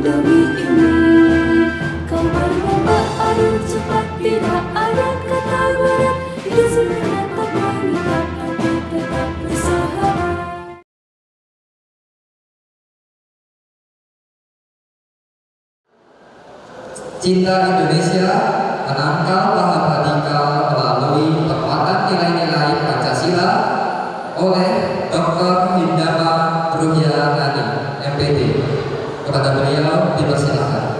demi ini. Kau berlomba adu cepat, tidak ada kata berat. Itu sebenarnya tak mengikat, tapi tetap bersahabat. Cinta Indonesia menangkal paham radikal melalui penguatan nilai-nilai Pancasila oleh Dr. Hindama Ruhyani, MPD. Kepada beliau dipersilakan.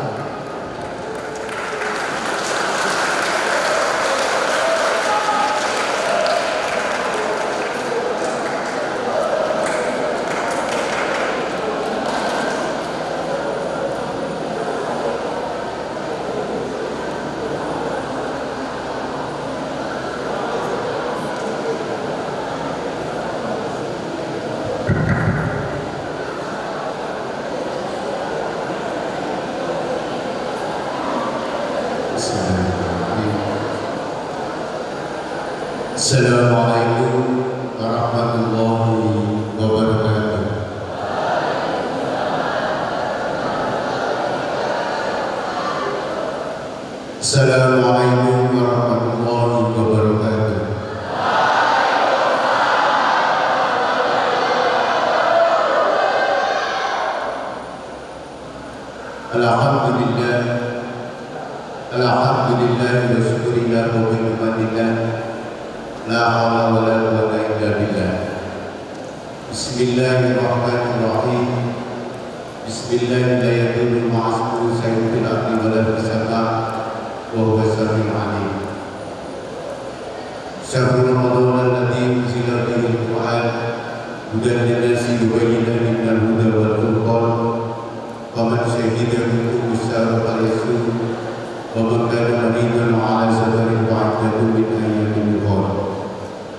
Assalamualaikum warahmatullahi wabarakatuh. Assalamualaikum warahmatullahi wabarakatuh. Alhamdulillah, alhamdulillah wa syukurillah wa bihamdillah. La haula wa la quwwata illa billah. Bismillahirrahmanirrahim. Bismillahirrahmanirrahim. Ma'asmu sayyidil ardi wa la fisama wa huwa samiul alim. Syahrul Ramadan alladhi unzila fihi al-Qur'an hudan lin-nasi wa bayyinatin minal huda wal furqan. Faman syahida minkum as-sahra falyasum wa man kana maridan 'ala safarin fa'iddatun min ayyamin ukhra.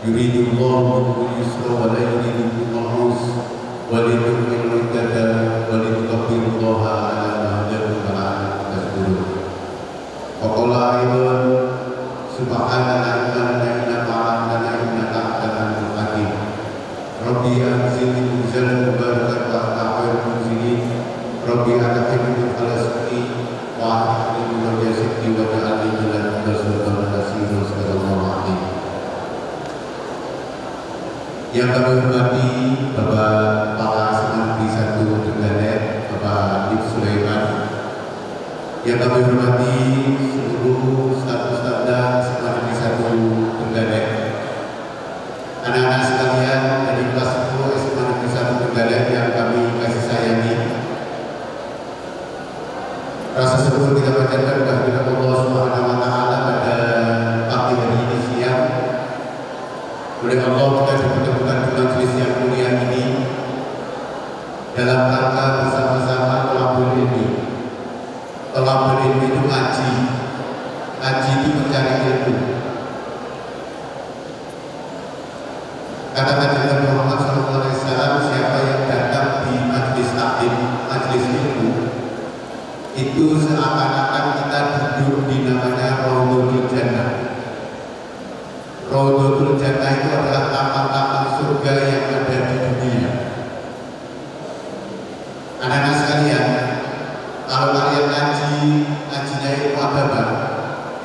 يريد الله بكم اليسر ولا يريد بكم العسر ولتكملوا العدة ولتكبروا الله على ما هداكم ولعلكم تشكرون. وقال أيضا سبحانك إنك علمتنا إنك أنت العليم الحكيم. ربي أنزلني منزلا مباركا وأنت خير المنزلين. ربي أدخلني على سكي وأدخلني من وجه سكي واجعلني من لدنك سلطانا نصيرا. صلى الله عليه. Yang kami hormati Bapak Kepala Semarang 1 Trenggalek, Bapak Ib Sulaiman. Yang kami hormati seluruh staf-staf Semarang 1 Trenggalek. Anak-anak sekalian dari kelas 10 Semarang 1 Trenggalek yang kami kasih sayangi. Rasa syukur kita panjatkan kehadirat Allah Subhanahu wa taala pada pagi hari ini siang. Oleh Allah kita dipertemukan di majelis yang mulia ini dalam rangka bersama-sama tolabul ilmi. Tolabul ilmi itu ngaji. Ngaji itu mencari ilmu. Kata Nabi Muhammad SAW, siapa yang datang di majelis taklim, majelis ilmu, itu seakan-akan kita duduk di namanya Raudhatul Jannah. Raudhatul Jannah itu adalah taman-taman surga yang ada di dunia. Anak-anak sekalian, kalau kalian ngajinya ilmu agama,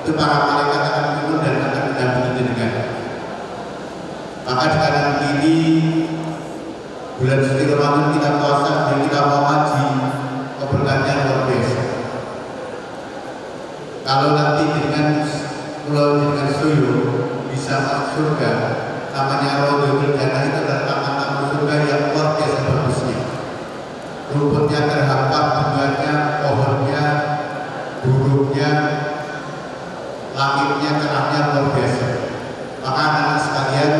itu para malaikat akan turun dan akan mendampingi jenengan. Maka di kanan kiri bulan suci Ramadan kita puasa dan kita mau ngaji, keberkahannya luar biasa. Kalau nanti dengan suyu bisa masuk surga, namanya Raudhatul Jannah itu adalah taman-taman surga yang luar biasa bagusnya. Rumputnya terhampar, bunganya, pohonnya, burungnya, langitnya, cerahnya luar biasa. Maka anak-anak sekalian,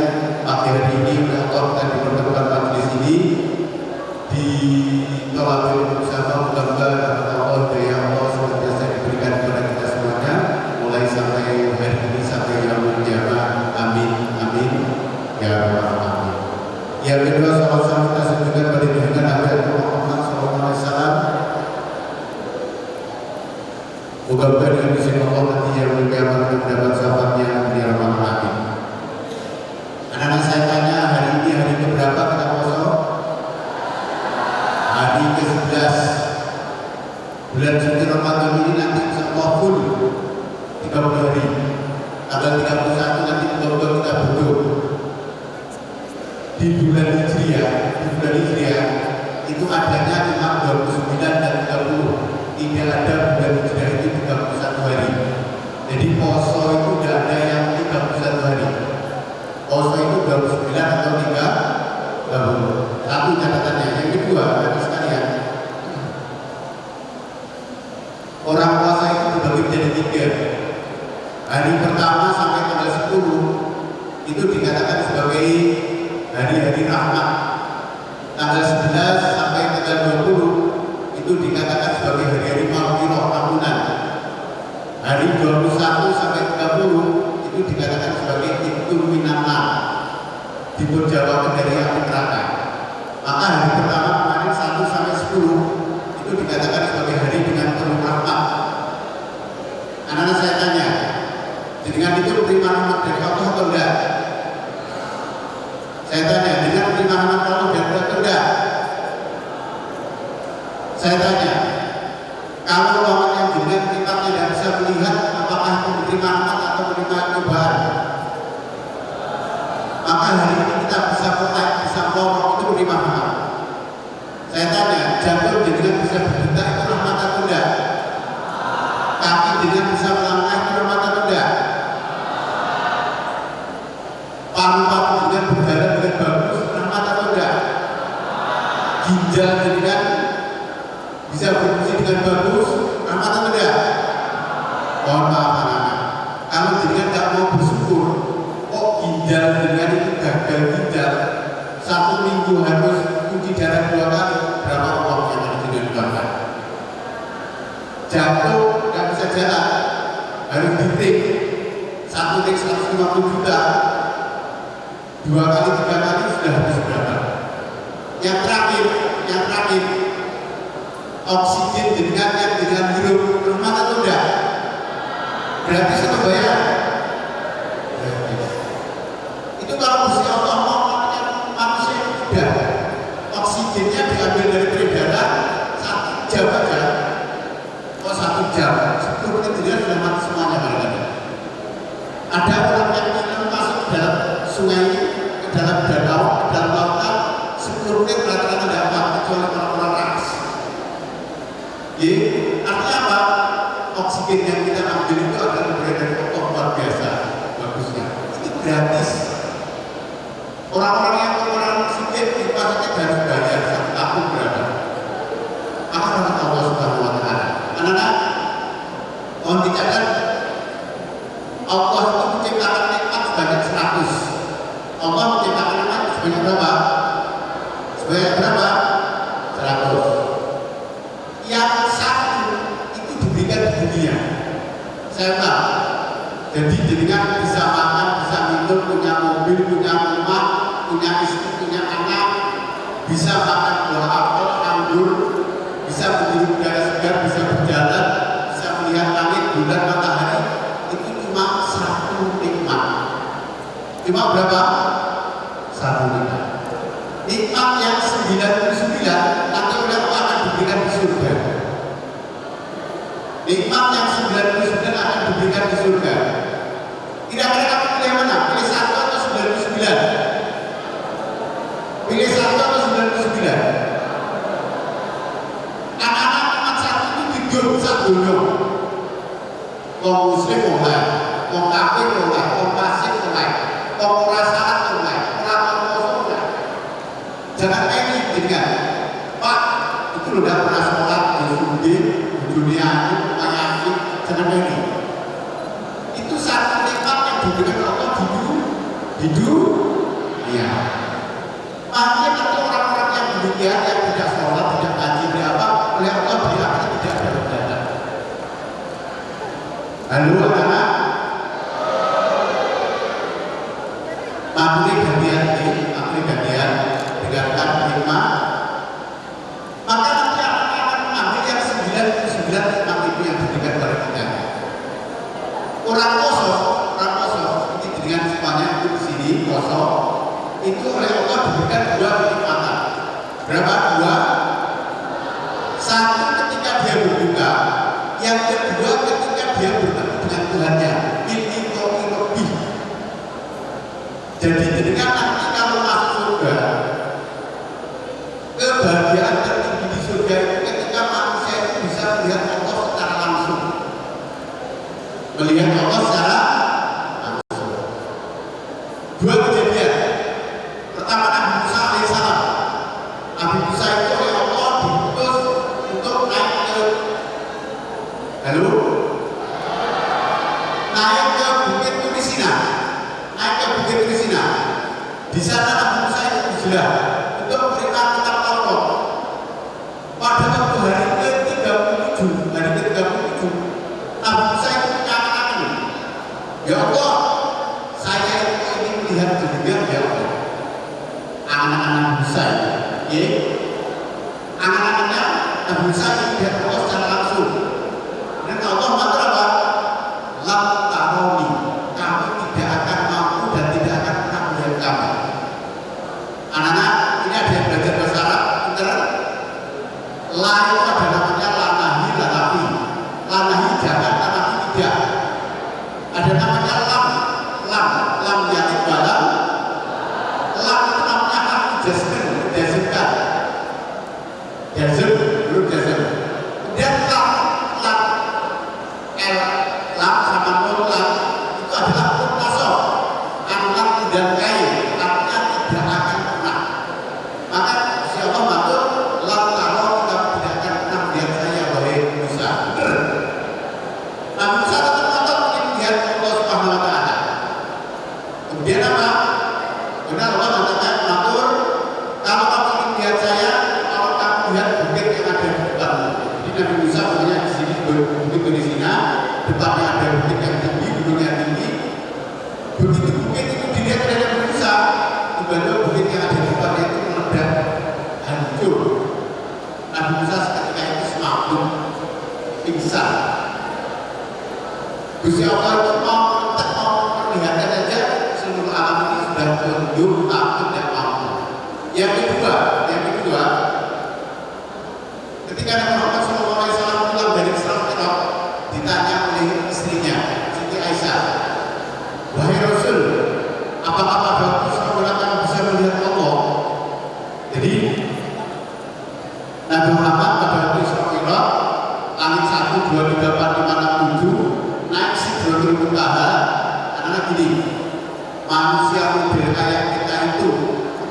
pagi hari ini Allah kita dipertemukan majelis ini di tolabul bersama, mudah-mudahan Allah daya Allah senantiasa diberikan kepada kita semuanya, mulai sampai hari ini sampai yaumul qiyamah. Amin amin ya rabbal alamin. Yang kedua, salam kita sebutkan pada junjungan Nabi Muhammad SAW. Moga-moga dengan izin Allah nanti yang mulia mendapat sahabatnya tanggal 31 nanti betul-betul kita butuh di bulan Hijriah itu adanya cuma 29 dan 30, tidak ada bulan Hijriah itu 31 hari. Jadi poso itu tidak ada yang 31 hari, poso itu 29 atau 30. Satu catatannya. Yang kedua, anak sekalian, orang puasa itu dibagi menjadi 3. Hari pertama sampai tanggal 10 itu dikatakan sebagai hari-hari rahmat. Tanggal 11 sampai tanggal 20 itu dikatakan sebagai hari-hari maghfirah, ampunan. Hari 21 sampai 30 itu dikatakan sebagai ibtul minanna, diperjauhkan dari api neraka. Maka hari pertama kemarin 1 sampai 10 itu dikatakan sebagai hari dengan penuh rahmat. Anak-anak saya tanya, dengan itu terima rahmat dari Allah atau enggak? Saya tanya, dengan terima rahmat Allah dari Allah atau enggak? Saya tanya, kalau orang yang jenengan kita tidak bisa melihat apakah itu menerima rahmat atau menerima cobaan, maka hari ini kita bisa protek, bisa ngomong itu menerima rahmat. Saya tanya, jantung jenengan bisa berdetak itu rahmat atau enggak? Kaki jenengan bisa melangkah itu rahmat atau enggak? Paru-paru jenengan berjalan dengan bagus, rahmat atau enggak? Ginjal jenengan bisa berfungsi dengan bagus, rahmat atau enggak? Mohon maaf anak-anak, kalau jenengan tidak mau bersyukur, kok ginjal jenengan itu gagal ginjal, 1 minggu harus cuci darah 2 kali, berapa uang yang harus dikeluarkan? Jatuh nggak bisa jalan, harus ditik, 1 tik 150 juta, 2 kali 3 kali sudah habis berapa? Yang terakhir, oksigen jenengan yang dengan hirup rahmat atau enggak? Gratis atau bayar? Gratis. Itu kalau Gusti Allah mau manusia tidak, oksigennya diambil dari peredaran 1 jam aja. Oh 1 jam, 10 menit dia sudah mati semuanya barangkali. Ada orang yang minum masuk ke dalam sungai, ke dalam danau, ke dalam lautan, 10 menit rata-rata tidak mati kecuali orang-orang ras. Artinya apa? Oksigen yang kita ambil itu adalah beredar kotor luar biasa bagusnya. Itu gratis. Orang-orang yang kekurangan oksigen di pasarnya harus bayar 1 tahun berapa? Apa kata Allah Subhanahu Wa Taala? Anak-anak, mohon dicatat, Allah itu menciptakan nikmat sebanyak 100. Allah menciptakan nikmat sebanyak berapa? Sebanyak berapa? 100. Yang 1 itu diberikan di dunia. Saya tahu. Jadi jenengan bisa makan, bisa minum, punya mobil, punya rumah, punya istri, punya anak, bisa makan buah apel, anggur, bisa menghirup udara segar, bisa berjalan, bisa melihat langit, bulan, matahari. Itu cuma 1 nikmat. Cuma berapa? 1 nikmat. Nikmat yang 99 nanti oleh Allah akan diberikan di surga. Nikmat yang 99 akan diberikan di surga. Kira-kira kamu pilih mana? Pilih 1 atau 99? Pilih 1 atau 99? Anak-anak nikmat 1 itu tidur satu dunia. Wong muslim mulai, wong kafir mulai, wong fasik mulai, wong ora salat mulai, ora mulai. Jangan ini dengan Pak, itu udah pernah sholat di Sudi, di dunia ini, ayat jangan ini. Itu 1 nikmat yang diberikan Allah di dunia. Makanya nanti orang-orang yang demikian, yang tidak sholat, tidak ngaji, tidak apa, oleh Allah di akhirat tidak ada berjalan. Halo anak-anak, makhluk gantian dengarkan hikmah. Maka nanti akan mengambil yang 99 nikmat itu yang diberikan kepada kita. Orang kosong seperti dengan semuanya itu di sini kosong, itu oleh Allah diberikan 2 kenikmatan. Berapa? 2. 1 ketika dia berbuka, yang kedua ketika dia bertemu dengan Tuhannya. Jadi jenengan nanti kalau masuk surga, kebahagiaan tertinggi di surga itu ketika manusia itu bisa melihat Allah secara langsung. Melihat Allah secara langsung. Dua kejadian. Pertama Nabi Musa alaihissalam. Nabi Musa itu oleh Allah diutus untuk naik ke Bukit Turisina. Naik ke Bukit Turisina. Di sana Nabi Musa itu berjalan untuk perintah kitab Taurat. Pada waktu hari ke-37, Nabi Musa itu menyatakan, ya Allah, saya itu ingin melihat jenengan ya Allah. Anak-anak Musa, ya, anak-anaknya Nabi Musa ingin melihat Allah secara langsung. Dan Allah matur apa? Lam taroni, kamu tidak akan mampu dan tidak akan pernah melihat kami. Anak-anak, ini ada yang belajar bahasa Arab, benar? La itu ada namanya lanahi, lanafi. Lanahi jangan, lanafi tidak. Ada namanya lam yang ibadah. Lam itu namanya harfi jazm, jazmkan. Jazm, belum jazm. Kemudian lam sama nun lam itu adalah nasab. Anak dan kain, artinya tidak akan pernah. Maka si Allah matur lam taro, kamu tidak akan pernah melihat saya wahai Musa. Nah Musa tetap ingin melihat Allah Subhanahu Wa Taala. Kemudian apa? Benar Allah mengatakan matur, kalau kamu ingin melihat saya, kalau kamu melihat bukit yang ada di depanmu. Jadi Nabi Musa makanya di sini bukit di sini, depannya ada bukit yang tinggi, gunungnya tinggi. Begitu bukit itu dilihat oleh Nabi Musa, tiba-tiba bukit yang ada di depannya itu meledak, hancur. Nabi Musa seketika itu semabuk, pingsan. Gusti Allah itu mau memperlihatkan aja seluruh alam ini sudah tunduk, takut dan mampu. Yang kedua, ketika Nabi Muhammad SAW pulang dari Isra Mi'raj, ditanya oleh istrinya, Siti Aisyah, wahai Rasul, apakah pada waktu Isra Mi'raj kamu bisa melihat Allah? Jadi Nabi Muhammad pada waktu Isra Mi'raj, langit 1, 2, 3, 4, 5, 6, 7, naik Sidratul Muntaha. Karena gini, manusia model kayak kita itu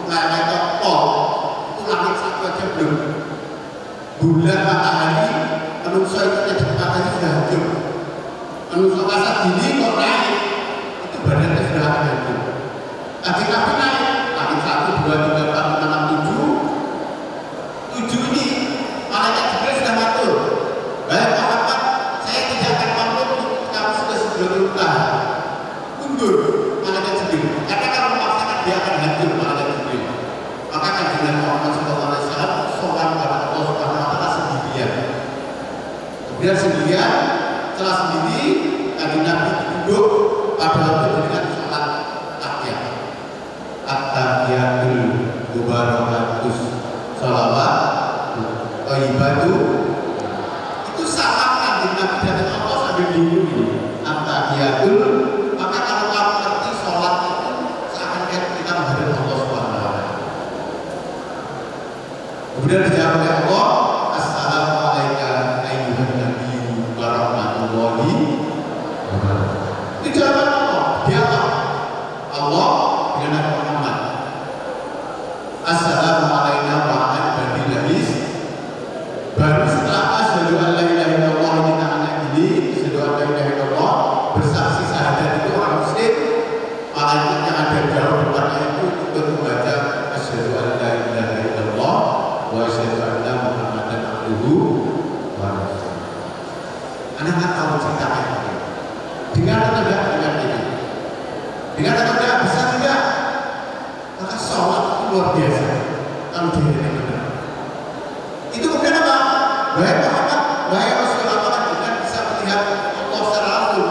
melewati pol, itu langit 1 aja belum. Bulan matahari, manusia itu tidak matahari sudah hancur. Manusia kasar gini kok naik, itu badannya sudah hancur. Tapi naik, langit 1, 2, 3, 4, 5, 6, 7. 7 ini malaikat Jibril sudah ngatur. Baik Muhammad, saya tidak akan mampu kamu sudah Sidratul Muntaha. Mundur malaikat Jibril. Karena kalau memaksakan dia akan hancur malaikat Jibril. Maka kanjeng Muhammad SAW sowan kepada Allah Subhanahu Wa Taala sendirian. Kemudian sendirian, setelah sendiri, kanjeng Nabi duduk pada waktu dengan sholat tahiyat. At-tahiyatul mubarakatus sholawat thayyibatu. Itu saat kanjeng Nabi datang Allah sambil bingung ini. At-tahiyatul, maka kalau kamu ngerti sholat itu seakan-akan kita menghadap Allah Subhanahu Wa Taala. Kemudian dijawab oleh Allah, Assalamualaikum ayyuhan nabiyyu wa rahmatullahi wa barakatuh. Itu jawaban Allah. Dia Allah dengan Nabi Muhammad. Assalamualaikum warahmatullahi wabarakatuh. Baru setelah asyhadu an la ilaha illallah ini tangannya gini, asyhadu an la ilaha illallah, bersaksi syahadat itu orang muslim, malaikat yang ada di dalam depannya itu ikut membaca asyhadu an la ilaha illallah wa asyhadu anna Muhammadan abduhu wa rasuluh. Anda nggak tahu ceritanya apa? Dengar atau tidak dengar ini? Dengar atau tidak bisa tidak? Maka sholat itu luar biasa. Kalau dia benar. Itu kemudian apa? Wahai Muhammad, wahai Rasulullah, apakah dengan bisa melihat Allah secara langsung?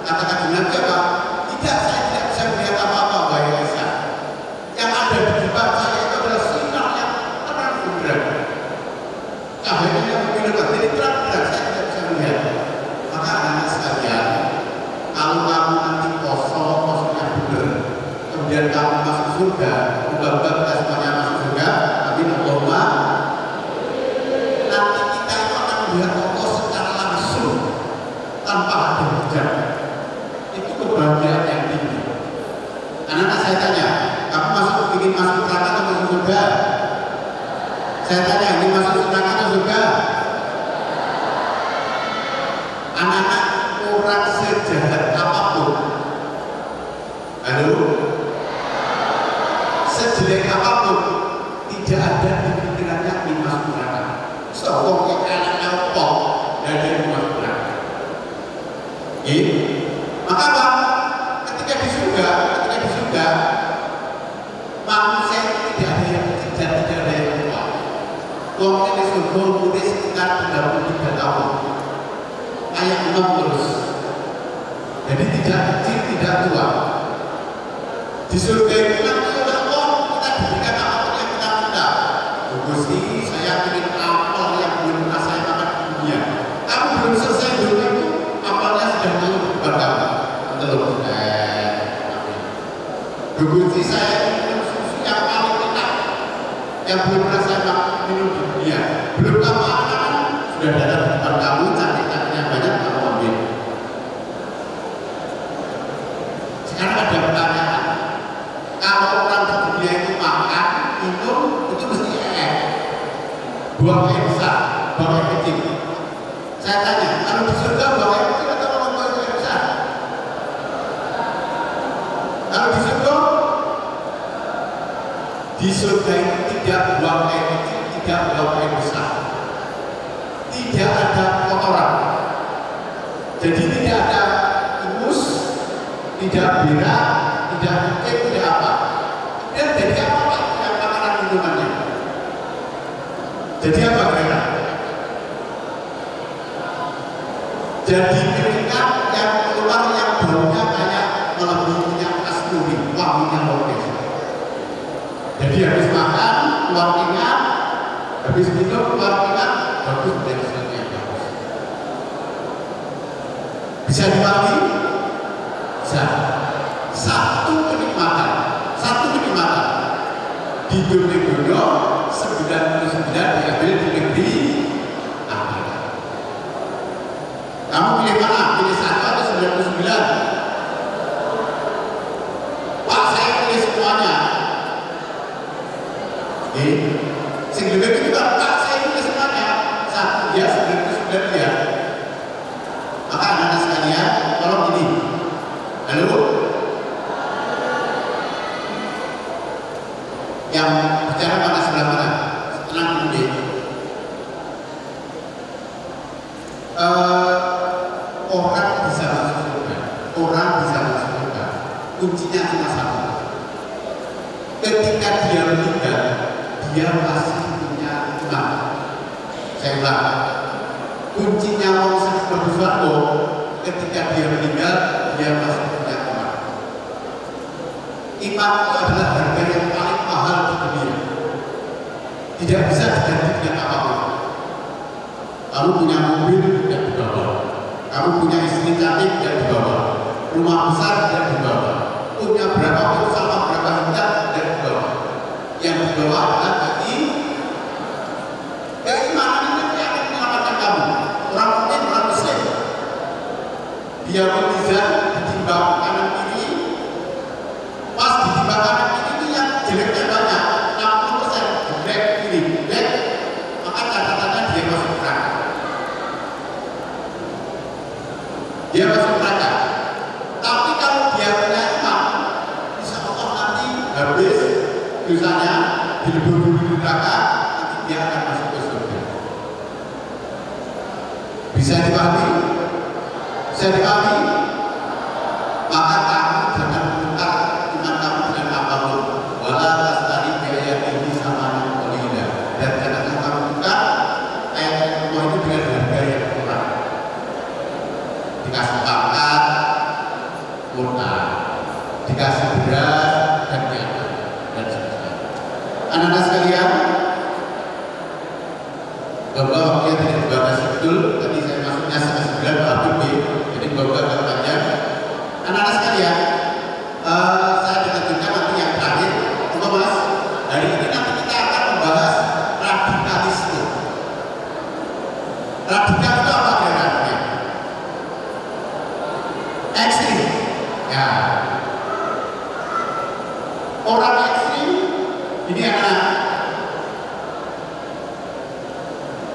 Katakan dengan apa? Tidak, saya tidak bisa melihat apa-apa, wahai Aisyah. Yang ada di depan saya itu adalah sinar yang terang benderang. Cahayanya yang menyebar, jadi terang benderang, saya tidak bisa melihat. Maka anak sekalian, kalau kamu nanti kosongnya benar, kemudian kamu surga. Moga-moga kita semuanya masuk surga. Amin Allahumma. Nanti kita itu akan melihat Allah secara langsung tanpa ada hujah. Itu kebahagiaan yang tinggi. Anak-anak saya tanya, kamu ingin masuk neraka atau masuk surga? Saya tanya, ingin masuk neraka atau surga? Anak-anak, orang sejahat apapun, halo, sejelek apapun, tidak ada di pikirannya ingin masuk neraka. Sokong yang anaknya pok dan dia masuk neraka. Maka apa? Ketika di surga, manusia tidak ada yang tidak ada yang tua. Waktu di surga umurnya sekitar 33 tahun. Ayat 6 terus. Jadi tidak kecil, tidak tua. Di surga itu nanti oleh Allah kita diberikan apapun yang kita minta. Gusti, saya ingin apel yang belum pernah saya makan di dunia. Kamu belum selesai dulu itu, apelnya sudah telur di depan kamu. Telur. Gusti, saya ingin susu yang paling enak, yang belum pernah saya minum di dunia. Belum kamu makan, sudah datang di depan kamu, cantik-cantiknya banyak, kamu ambil. Sekarang ada pertanyaan, kalau orang di dunia itu makan, minum, itu mesti buang air besar, buang air kecil. Saya tanya, kalau di surga buang air kecil atau buang air besar? Kalau di surga itu tidak buang air kecil, tidak buang air besar, tidak ada kotoran. Jadi tidak ada ingus, tidak berak, tidak mungkin, tidak apa. Dan jadi apa yang makanan minumannya? Jadi apa kira-kira? Jadi keringat yang keluar yang baunya kayak melebihi minyak kasturi, wanginya luar biasa. Jadi habis makan keluar keringat, habis minum keluar keringat, bagus dari sesuatu yang bagus. Bisa dimakan? Bisa. Satu kenikmatan di dunia 99 diambil di negeri akhirat. Kamu pilih mana? Pilih 1 atau 99? Pak, saya pilih semuanya. Sing lebih itu Pak, saya pilih semuanya. 1 ya, 99 ya. Maka anak-anak sekalian, tolong ini. Halo? Yang bicara pada sebelah mana? Tenang dulu deh. Orang bisa masuk surga. Kuncinya cuma satu. Ketika dia meninggal, dia masih punya iman. Saya ulang. Kuncinya orang seperti surga. Ketika dia meninggal, dia masih punya iman. Iman itu adalah harga yang paling mahal di dunia. Tidak bisa diganti dengan apapun. Kamu punya mobil, tidak dibawa. Kamu punya istri cantik, tidak dibawa. Rumah besar, tidak dibawa. Punya berapa pun sama berapa hektar, tidak dibawa. Yang dibawa adalah bagi keimanan itu yang akan menyelamatkan kamu. Orang mukmin, orang muslim. Dia bermizan ditimbang kanan kiri. Pas ditimbang kanan kiri itu yang jeleknya banyak. 60% jelek kiri, jelek. Maka catatannya dia masuk neraka. Dia masuk neraka. Tapi kalau dia punya iman, insya Allah nanti habis dosanya dilebur di neraka, nanti dia akan masuk ke surga. Bisa dipahami? Bisa dipahami? Maka kamu jangan menukar iman kamu dengan apapun. Wala tastari biaya ini sama yang dan jangan kamu tukar ayat Allah itu dengan harga yang kurang. Dikasih pangkat, murah, dikasih beras dan minyak dan sebagainya. Anak-anak sekalian, Bapak waktunya tidak dibatasi betul. Tadi saya masuknya setengah 9 habis B. Jadi Bapak agak panjang. Anak-anak sekalian, saya lanjutkan nanti yang terakhir. Ini anak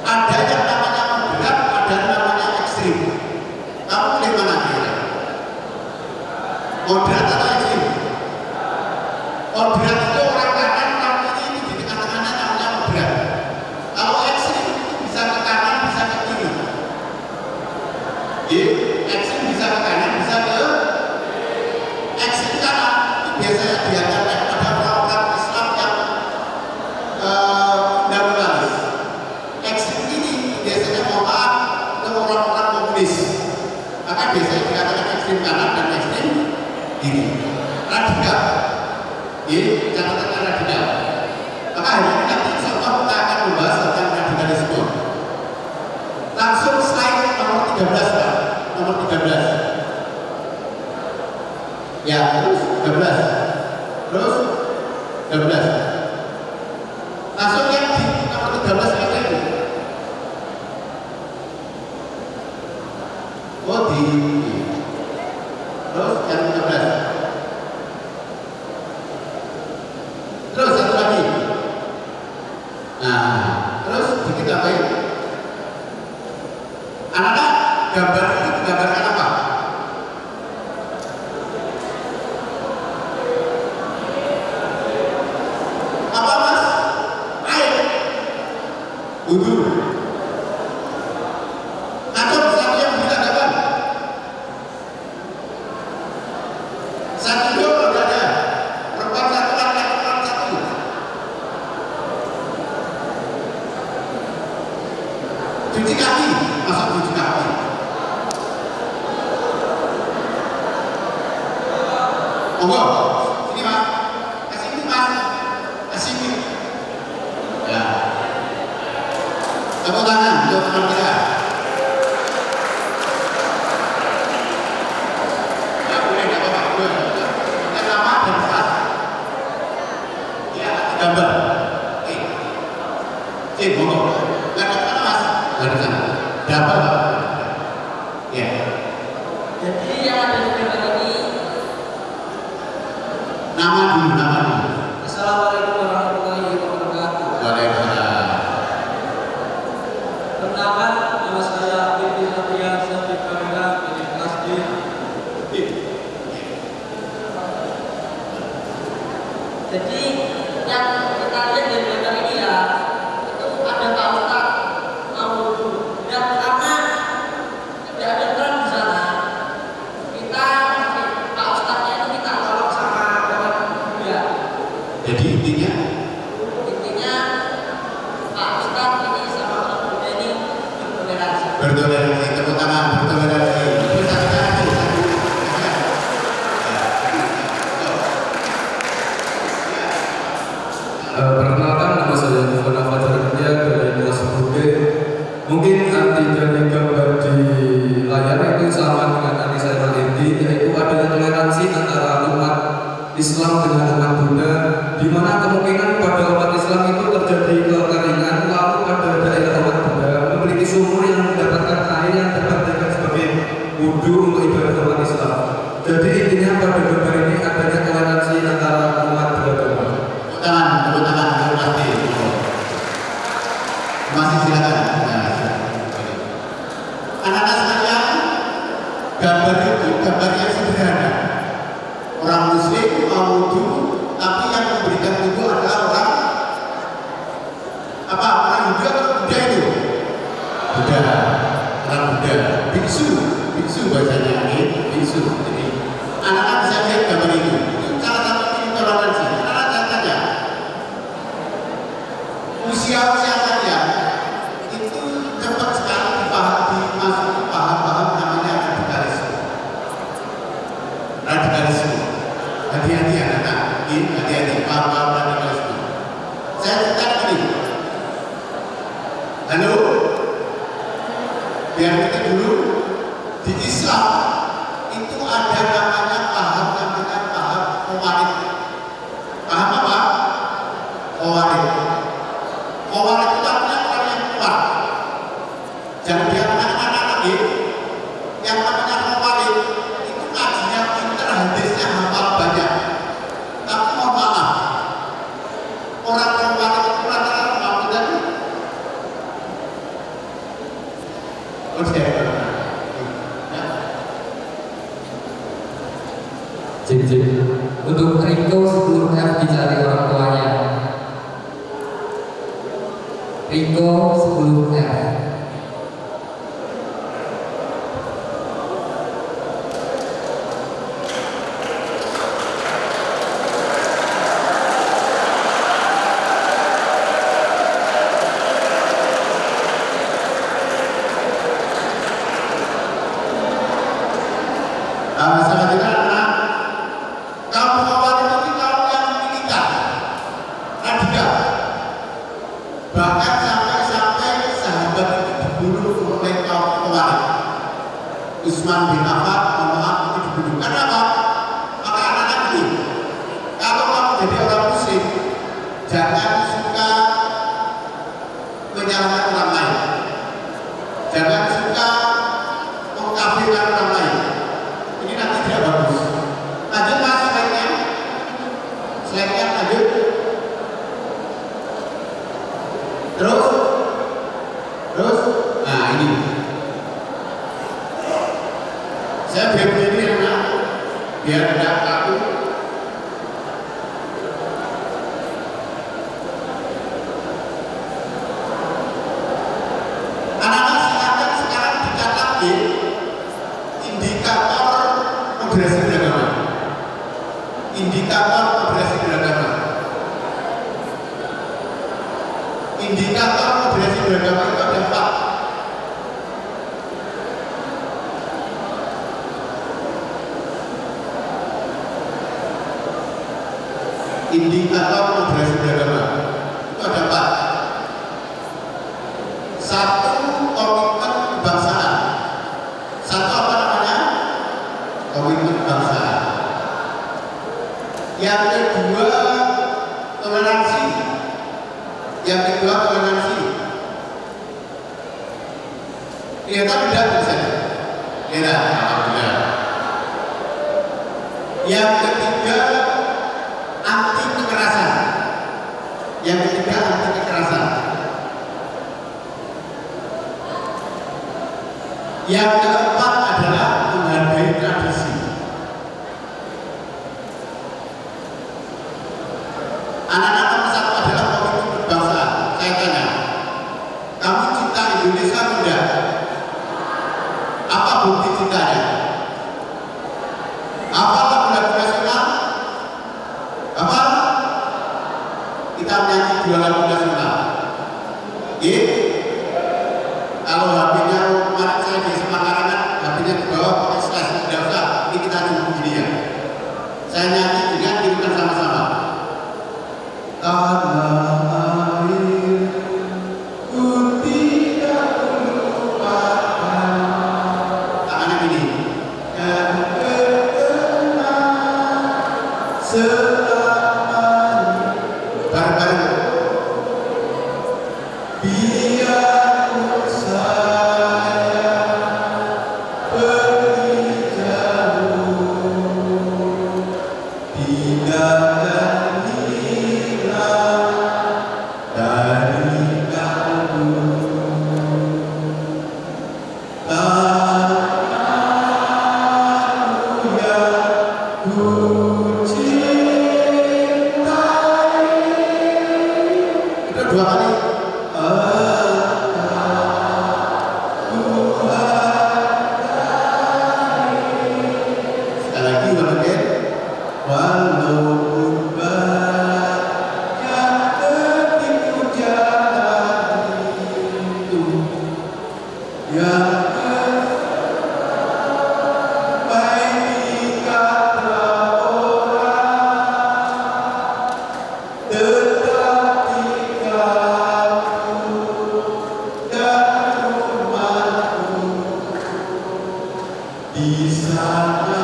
ada yang namanya moderat, ada yang namanya ekstrim. Kamu pilih mana kira? Moderat atau ekstrim? Moderat itu orang kanan, orang kiri, di tengah-tengahnya namanya moderat. Kalau ekstrim itu bisa ke kanan, bisa ke kiri. Ekstrim bisa ke kanan, bisa ke ekstrim kanan itu biasanya diantaranya pada orang-orang Islam yang fundamentalis. Ekstrim ini biasanya mohon ke orang-orang komunis. Maka biasanya dikatakan ekstrim kanan dan ekstrim kiri. Radikal. Catatan radikal. Maka hari ini nanti insya-Allah kita akan membahas tentang radikalisme. Langsung slide nomor 13 Pak. Nomor 13. Ya, terus 13. Terus 13. Langsung yang di nomor 13 aja itu. Oh di. Terus yang 13. Terus satu lagi. Nah, terus dikit tambahin. Anak-anak, gambar itu digambarkan apa? Apa Mas? Air. Wudu. Atau satu yang ditandakan? Satu dua udah ada. Perempuan satu, laki-laki satu. Cuci kaki, masuk cuci kaki. Monggo, sini Mas. Kasih ini Mas. Kasih ini. Ya. Tepuk tangan untuk teman kita. Ya boleh, nggak apa-apa. Boleh. Yang nama dan tempat. Ya, gambar. Monggo. Nggak ada mana Mas? Nggak ada sana. Berapa Pak? Ya. Jadi yang ada di gambar ini, Nama dulu. Assalamualaikum warahmatullahi wabarakatuh. Waalaikumsalam. Perkenalkan, nama saya Bibi Nadia Syafiq Kamila dari kelas D. Jadi yang kita lihat dari gambar ini ya, itu ada Pak Ustadz mau wudhu. Dan karena tidak ada terang di sana, kita Pak Ustadznya itu kita tolong sama orang muda. Jadi intinya Pak Ustadz ini sama orang muda ini bertoleransi. bertoleransi. Tepuk tangan, bertoleransi. Perkenalkan, nama saya Nufana Fajar India dari kelas 10B. Mungkin arti dari gambar di layar itu sama dengan arti saya inti, yaitu adanya toleransi antara umat Islam dengan umat Buddha, di mana kemungkinan pada umat Islam itu terjadi kekeringan, lalu pada daerah umat Buddha memiliki sumur yang mendapatkan air yang dapat dijadikan sebagai wudhu untuk ibadah umat Islam. Jadi intinya pada gambar ini adanya toleransi antara umat beragama. Tepuk tangan, pasti. Masih silakan. Anak-anak sekalian, gambar itu gambar yang sederhana. Orang Muslim mau wudhu, tapi yang memberikan wudhu adalah orang apa? Orang Hindu atau Buddha itu? Buddha. Orang Buddha. Biksu bahasanya ini. Biksu. Jadi anak-anak bisa lihat gambar itu. Itu salah satu intoleransi. Anak-anak tanya. Usia kalian itu cepat sekali dimasuki paham-paham namanya radikalisme. Hati-hati anak-anak, hati-hati paham-paham radikalisme. Saya cerita gini. Halo, biar kita dulu di Islam itu ada namanya paham Khawarij. Paham apa? Khawarij. Khawarij itu artinya orang yang kuat. Jangan dia anak-anak lagi. Yang namanya Khawarij itu ngajinya pinter, hadisnya hafal banyak. Tapi mohon maaf, lanjut. Terus, nah ini. Saya berdiri anak, biar tidak kaku. Anak-anak silakan sekarang dicatat di indikator progresi beragama. Indikator progresi beragama. Indikator progresi beragama itu ada 4. Indikator progresi beragama itu ada 4. 1, komitmen kebangsaan. 1 apa namanya? Komitmen kebangsaan. Yang kedua, toleransi. Yang kedua, toleransi. Kelihatan tidak tulisannya? Kelihatan, alhamdulillah. Yang ketiga, anti kekerasan. Yang ketiga, anti kekerasan. Yang keempat adalah menghargai tradisi. Anak-anak nomor 1 adalah komitmen kebangsaan. Saya tanya, kamu cinta Indonesia tidak? Apa bukti cintanya? Apa lagu nasional? Apa? Kita menyanyi 2 lagu nasional. Kalau HP-nya kemarin saya di Semakarangan, HP-nya di bawah pakai slash, tidak usah. Ini kita cukup gini ya. Saya nyanyi dengan kirimkan sama-sama. Tanah air ku tidak lupakan. Tangannya gini. Dan berkenang selamanya. Bareng-bareng. Biar saya pergi jauh, tinggalkan hilang dari kalbu. Tanahku yang ku cintai. Itu 2 kali. Sekali lagi, walaupun banyak tertipu jalan itu yang terbaik dikata orang, tetapi kamu dan rumahku di sana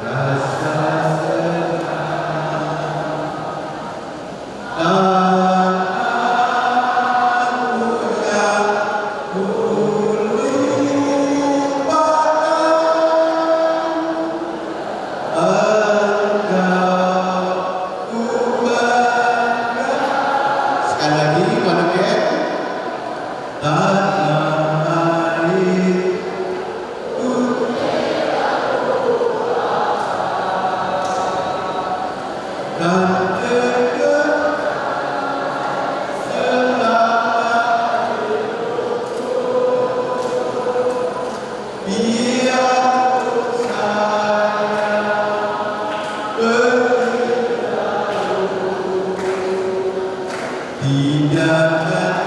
rasa senang. Tanahku yang ku lupakan, engkau ku bangga. Sekali lagi, manakah? Tanah air ku dan tegak selama biar saya pergi jauh, tinggalkan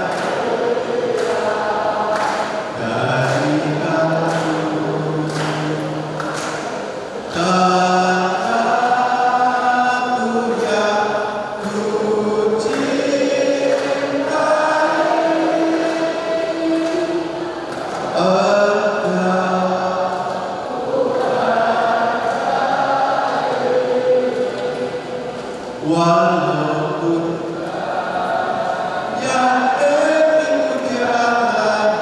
dari kalbu. Tanahku yang ku cintai, walaupun yang tertipu jalan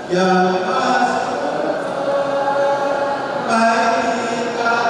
yang masuk baik kita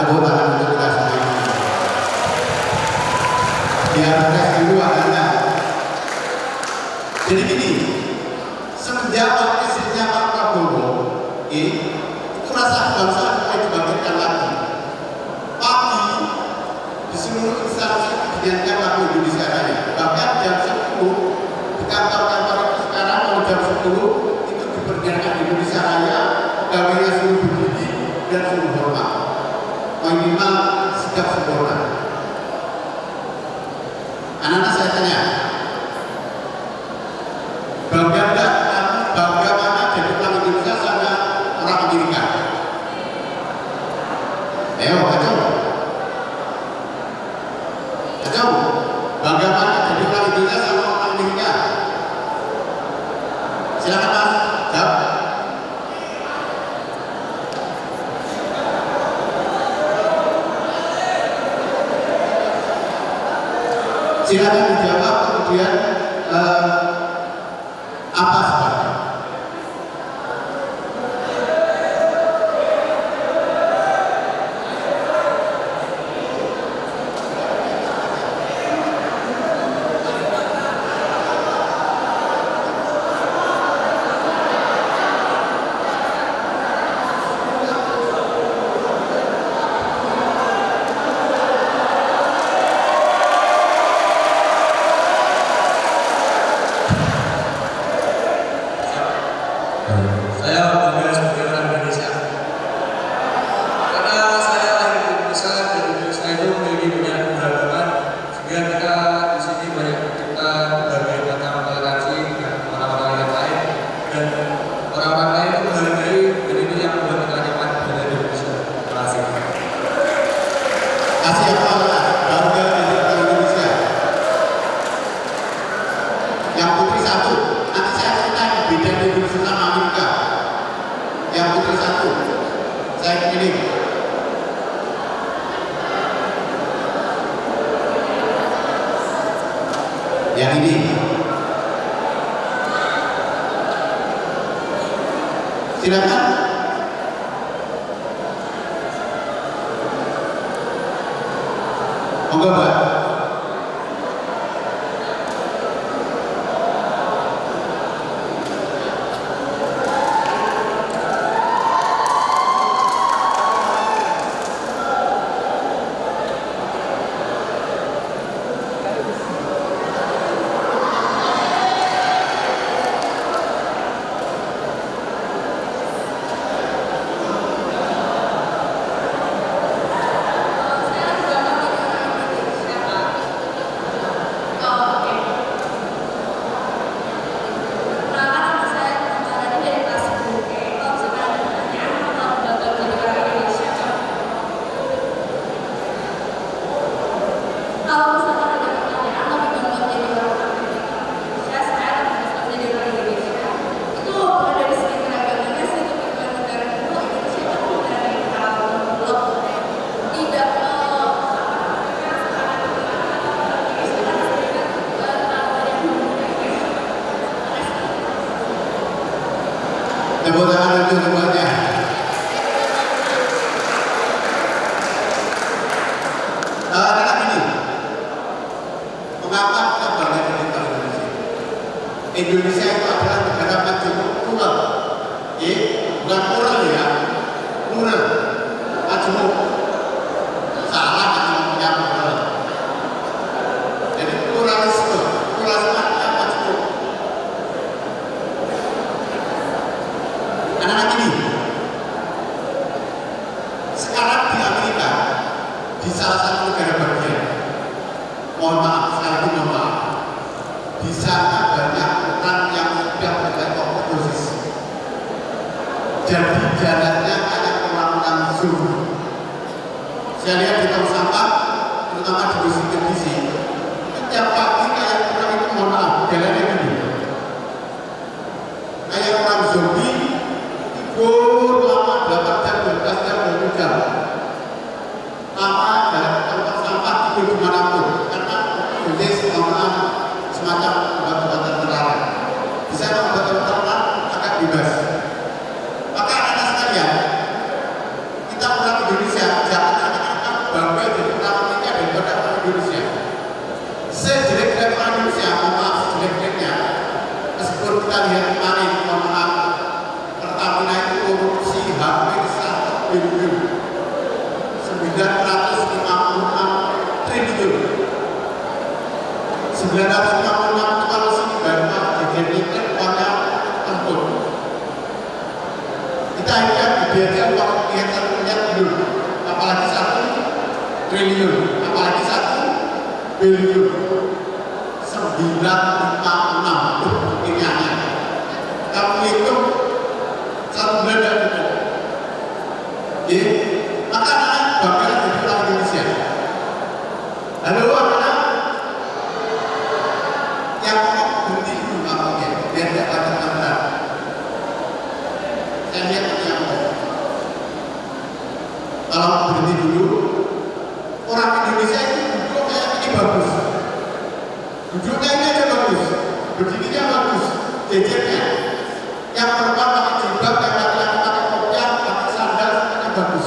Tepuk tangan untuk kita semua. Biar fresh dulu anak-anak. Jadi gini, semenjak orkestrnya Pak Prabowo, itu rasa kebangsaan mulai dibangkitkan lagi. Pagi di seluruh instansi dinyatakan lagu Indonesia Raya. Bahkan jam 10 di kantor-kantor itu sekarang kalau jam 10 itu diperdengarkan Indonesia Raya, pegawainya suruh berdiri dan suruh hormat. Minimal sikap sempurna. Anak-anak saya tanya, bangga enggak kamu bagaimana jadi orang Indonesia sama orang Amerika? Ayo, ayo, bagaimana jadi orang Indonesia sama orang Amerika? Silakan Mas, jawab. Silakan dijawab, kemudian apa sebabnya? Saya bangga sebagai orang Indonesia karena saya lahir di Indonesia dan Indonesia itu memiliki banyak keberagaman sehingga kita di sini banyak kita berbagai macam toleransi dengan orang-orang yang lain dan orang-orang lain itu menghargai dan ini yang membuat kita nyaman berada di Indonesia. Terima kasih. Kasih apa lah, bangga jadi orang Indonesia. Yang putri satu, nanti saya cerita beda di Indonesia sama Amerika. Yang putri satu, saya pilih. Yang ini. Silakan. Monggo, Mbak. Tepuk tangan untuk semuanya. Anak ini, mengapa kita bangga dengan Indonesia? Indonesia itu adalah negara majemuk plural, bukan plural ya, plural, majemuk. Salah kalau punya plural. Jadi pluralisme adalah majemuk. Anak-anak ini, sekarang di Amerika, di salah satu negara bagian, mohon maaf, saya mohon maaf, di sana banyak orang yang sudah mulai overdosis. Jadi jalannya kayak orang-orang Zoom. Saya lihat di tong sampah, terutama di musim kondisi, setiap pagi kayak kita lihat kemarin, mohon maaf, Pertamina itu korupsi hampir 1 triliun, 956 triliun. 956 itu kalau sini banyak jajan uangnya tempur. Kita lihat gede aja uang lihat 1 miliar belum, apalagi 1 triliun, apalagi 1 bilion. 956 iniannya. Kamu hitung 1 bulan dan cukup. Oke, maka anak bangga jadi orang Indonesia. Halo anak, yang mau berhenti dulu ngomongnya, biar tidak kata-kata. Saya lihat yang mau. Kalau berhenti dulu, orang Indonesia itu duduk kayak ini bagus. Duduknya ini aja bagus, berdirinya bagus, jejernya. Yang perempuan pakai jilbab, yang laki-laki pakai kopiah, pakai sandal, semuanya bagus.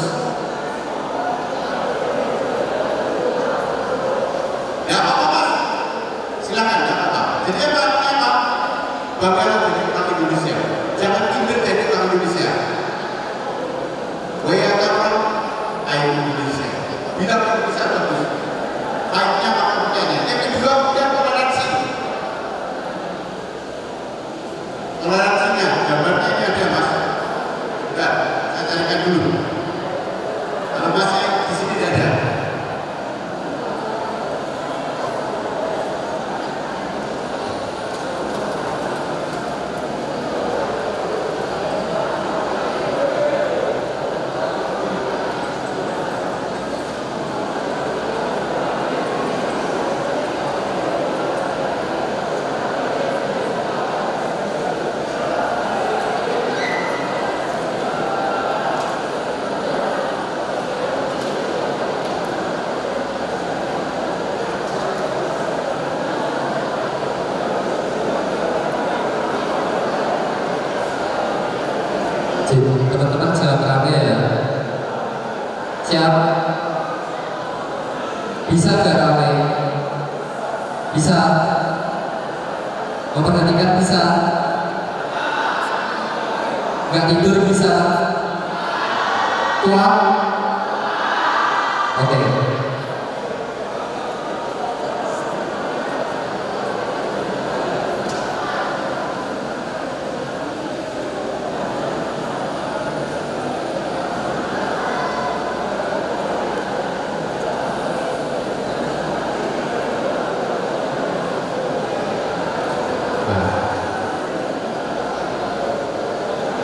Ya apa-apa mas, silakan, ya apa-apa. Jadi apa? Banggalah jadi orang Indonesia. Jangan minder jadi orang Indonesia. Where I come from, I Indonesia. Bilang Indonesia bagus. Baiknya pakai kopiahnya. Yang kedua, kemudian toleransi. Toleransinya, gambarnya ini ada mas. Enggak, saya carikan dulu. Kalau masnya di sini tidak ada. Teman-teman jangan rame ya. Siap? Bisa nggak rame? Bisa? Memperhatikan bisa? Nggak tidur bisa? Kuat? Oke.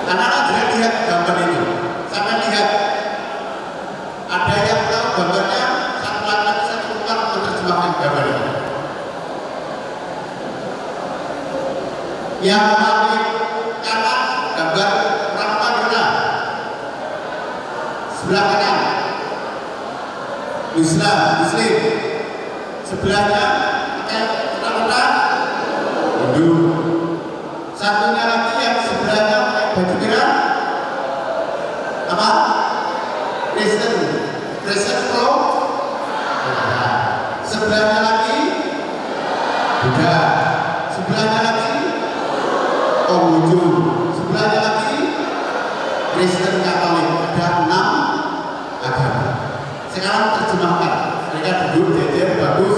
Anak-anak jangan lihat gambar itu. Sampai lihat. Ada yang tahu gambarnya, satu laki-laki satu tukang menerjemahkan gambar itu. Yang paling kanan gambar orang Madura. Sebelah kanan Muslim. Sebelahnya pakai Hindu. Satunya lagi yang sebelahnya pakai baju merah apa? Kristen pro. Sebelahnya lagi Buddha. Sebelahnya lagi Konghucu. Sebelahnya lagi Kristen Katolik. Ada 6 agama. Sekarang terjemahkan. Mereka duduk jejer bagus.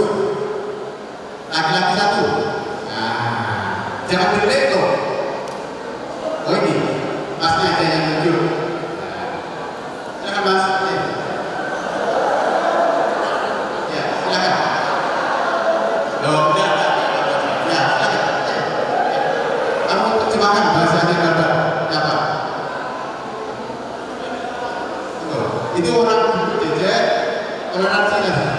Laki-laki satu. Nah, jangan delay loh. Oh ini, masnya ada yang tunjuk. Silakan mas. Ya, silakan. Loh, ya, silakan. Kamu terjemahkan bahasanya gambar. Apa? Itu orang duduk jejer, toleransi lagi.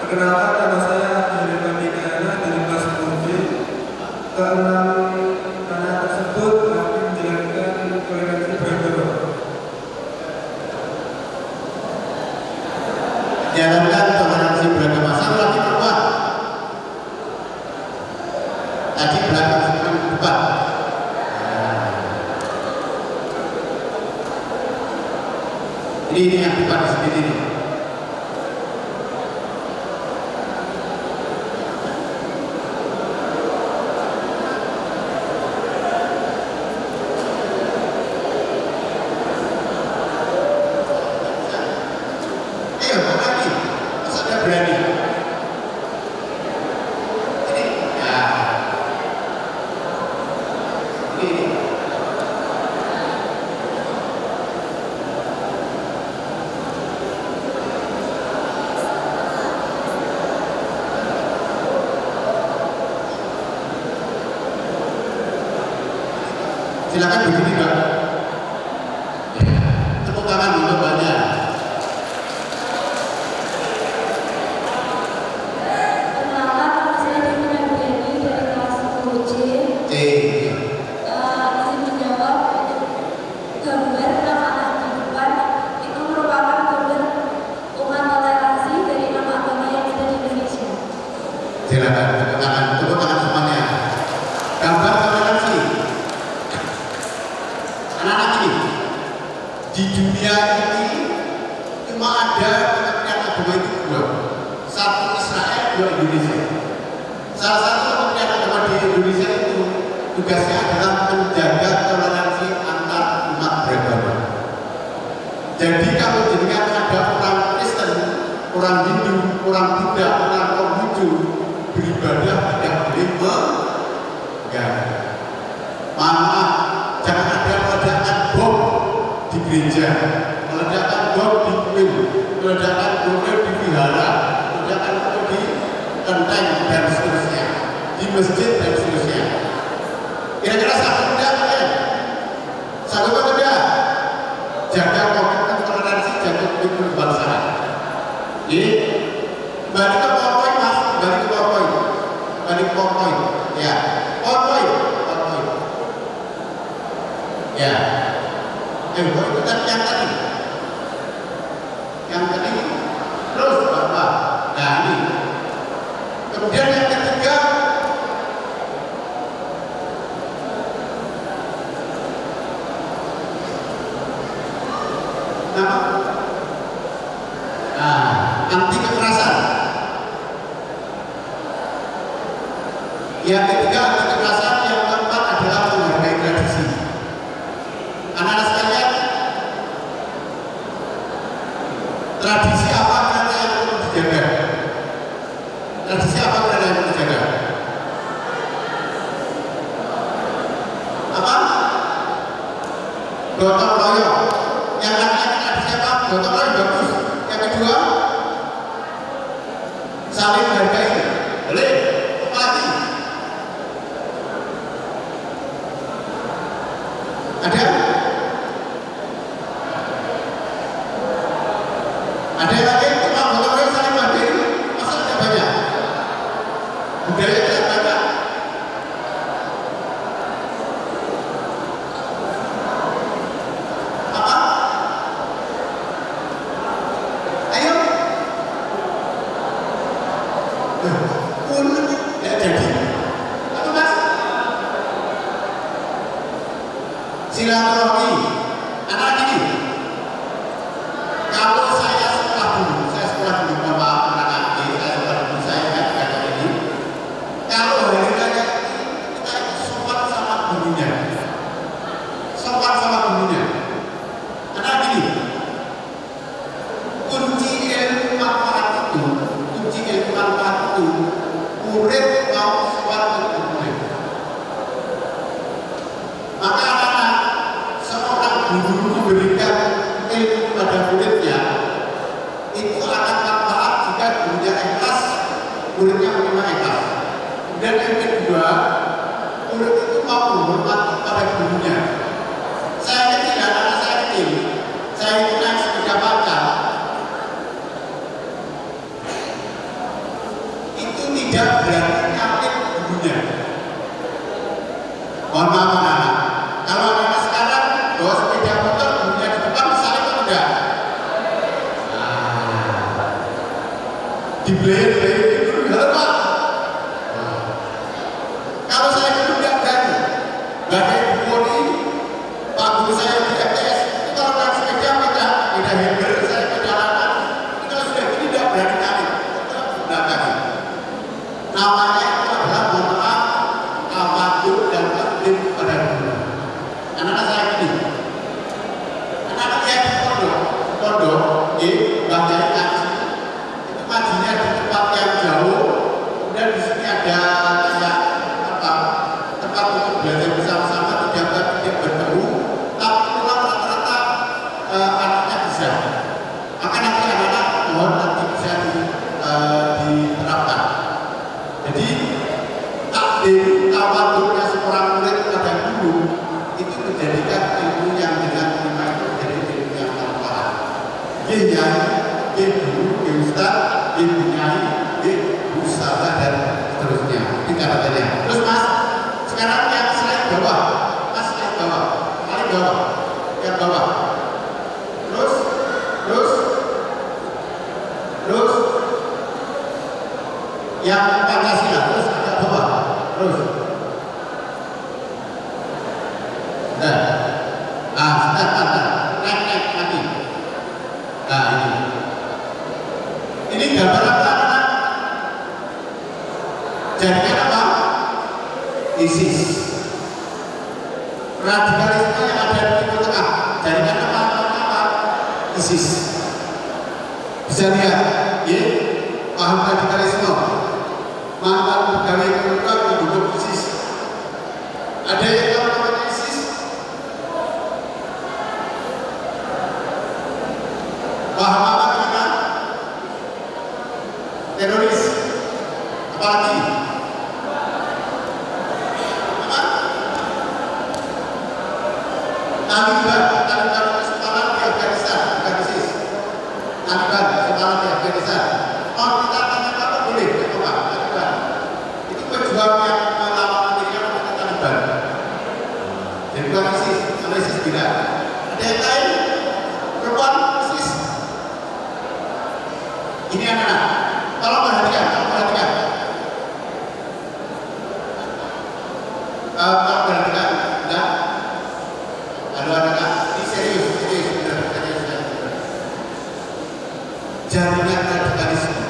Perkenalkan nama saya Heri Pandikana dari kelas 10 ke-6 Ini yang depan di sini nih. Ayo, berani. Masa ada berani? Ini, ya. Ini. Silakan begini Mbak. Tepuk tangan untuk Mbaknya. Perkenalkan, saya Dina Deni dari kelas 10C. Izin menjawab, gambar nama anak di depan itu merupakan gambar umat toleransi dari nama agama yang ada di Indonesia. Silakan tepuk tangan semuanya. Gambar toleransi. Anak-anak ini di dunia ini cuma ada kementerian agama itu dua, satu Israel, dua Indonesia. Salah satu kementerian agama di Indonesia itu tugasnya adalah menjaga toleransi antar umat beragama. Jadi kalau jenengan ada orang Kristen, orang Hindu, orang Buddha, orang Konghucu beribadah tidak boleh ya. Maaf, jangan ada ledakan bom di gereja, ledakan bom di kuil, ledakan bom di vihara, ledakan bom di kelenteng dan seterusnya, di masjid dan seterusnya. Kira-kira sanggup tidak kalian? Sanggup atau tidak? Jaga komitmen toleransi, jaga komitmen kebangsaan. Jadi balik ke poin mas, balik ke poin, balik ke poin, ya, poin. Ya, itu tadi yang tadi, terus apa? Nah ini, kemudian yang ketiga, nama, anti kekerasan. Yang ketiga anti kekerasan, yang keempat adalah menghargai tradisi. Anak-anak sekalian, tradisi apa kira-kira yang perlu dijaga? Tradisi apa kira-kira yang perlu dijaga? Apa? Gotong royong. Yang laki-laki tradisi apa? Gotong royong bagus. Yang kedua, saling menghargai. Boleh? Apa lagi? Ada? Ada yang lagi? Cuma gotong royong saling menghargai. Masa ada banyak? Budaya tidak banyak. Apa? Ayo. Pun tidak jadi. Apa mas? Silaturahmi. Anak ini. Kalau saya sekolah dulu, Bapak anak saya sekolah dulu, saya nggak kata ini. Kalau hari raya kita sopan sama gurunya, sopan sama gurunya. Anak ini, kunci ilmu manfaat itu, murid mau sopan ke murid. Maka anak-anak, seorang guru memberikan ilmu pada muridnya, itu akan manfaat jika gurunya ikhlas, muridnya menerima ikhlas. Dan yang kedua, murid itu mau menghormati pada gurunya. Saya kecil, anak saya kecil, saya itu naik sepeda baca, itu tidak berarti nyapit gurunya. Mohon maaf anak-anak, kalau anak-anak sekarang bawa sepeda motor, gurunya di depan, misalnya atau tidak? Dibeli itu halo Pak. Kalau saya dulu tidak berani, badai Polri, Pak guru saya di FTS, itu kalau naik sepeda beda helm. ke bawah. Terus, terus, terus. Yang Pancasila terus agak bawah. Terus. Nah, sebentar. Naik lagi. Nah, ini. Ini gambar apa? Jadikan apa? ISIS. Radikalisme yang ada di Timur Tengah. Jadikan apa? ISIS. Bisa lihat, ya? Paham radikalisme. Mantan pegawai kementerian mendukung ISIS. Ada yang tahu namanya ISIS? Paham apa kita? Teroris. Apalagi? Taliban sekarang di Afghanistan, bukan ISIS. Taliban sekarang di Afghanistan. Oh, kita tanya apa boleh? Coba, Taliban. Itu pejuang yang melawan Amerika namanya Taliban. Jadi bukan ISIS, sama ISIS tidak. Ada yang lain? Perempuan ISIS. Ini anak-anak. Tolong perhatikan. Jaringan radikalisme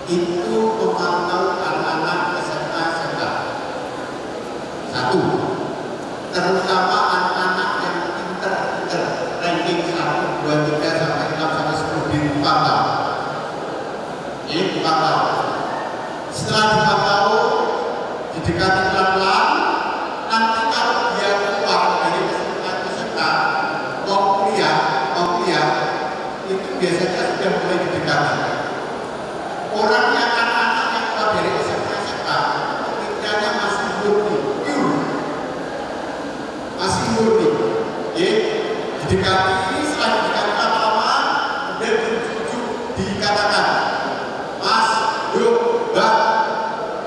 itu memantau anak-anak SMA SMK. Satu, terutama anak-anak yang pinter, ranking 1, 2, 3 sampai 6 sampai 10 dipantau. Ini dipantau. Setelah dipantau, didekati pelan-pelan. Nanti kalau dia keluar dari SMK, mau kuliah, itu biasanya sudah mulai didekati. Orang yang anak-anak yang keluar dari SMK, pemikirannya masih murni, ya, didekati. Setelah didekati lama-lama, kemudian ditunjuk, dikatakan, Mas, yuk, Mbak,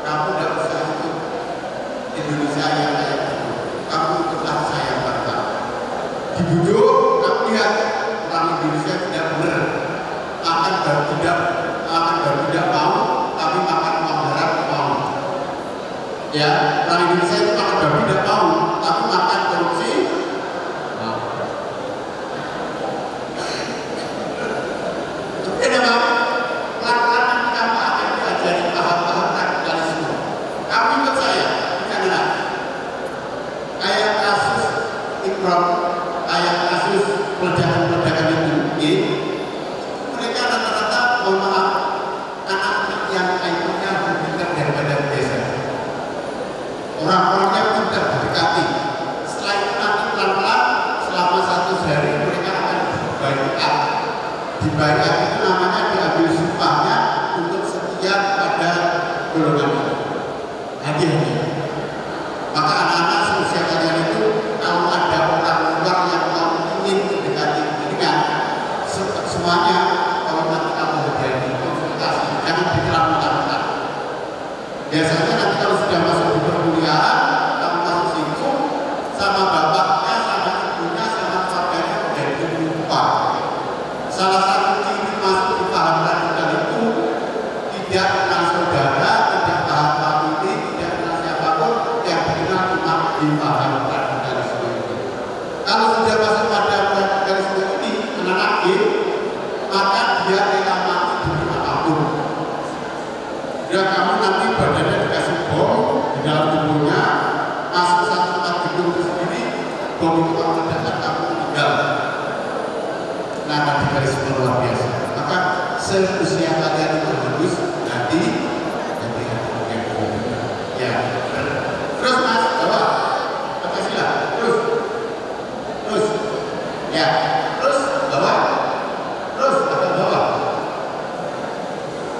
kamu tidak usah ikut Indonesia yang kayak gitu. Kamu ikutlah saya bangga. Dibujuk, kamu lihat orang Indonesia tidak benar, akan baru tidak mau, tapi makan uang haram mau. Ya, orang Indonesia itu makan baru tidak mau, tapi makan korupsi mau. Kenapa? Pelan-pelan nanti kamu akan diajari paham-paham radikalisme. Kamu ikut saya, janganlah. Kayak kasus Ikram, kayak kasus peledakan itu, mereka rata-rata, mohon maaf, anak-anak yang IQ-nya lebih pintar daripada biasa. Orang-orangnya pintar didekati. Setelah itu nanti pelan-pelan selama 1 hari mereka akan dibayar itu namanya diambil sumpahnya untuk setia pada golongan itu. Hadiah. Maka anak-anak seusia kalian itu kalau ada orang luar yang mau ingin mendekati pendidikan, semuanya kalau nanti kamu hadiah konsultasi, jangan diterang-terang. Biasanya nanti kalau sudah masuk di perkuliahan, kamu masuk singgung sama bapaknya, sama ibunya, sama keluarganya udah lupa. Salah satu ciri masuk di paham radikal itu tidak kenal saudara, tidak paham famili, tidak kenal siapapun, yang dikenal cuma di paham radikalisme itu. Kalau sudah masuk pada radikalisme ini, anak-anak maka dia rela mati demi apapun. Ya, kamu nanti badannya dikasih bom di dalam tubuhnya, masuk satu tempat gedung tersendiri, bom itu akan meledak, kamu meninggal. Nah, radikalisme luar biasa. Maka seusia kalian itu harus nanti ya. Terus Mas, bawa Pancasila, terus, ya, terus bawa, agak bawah.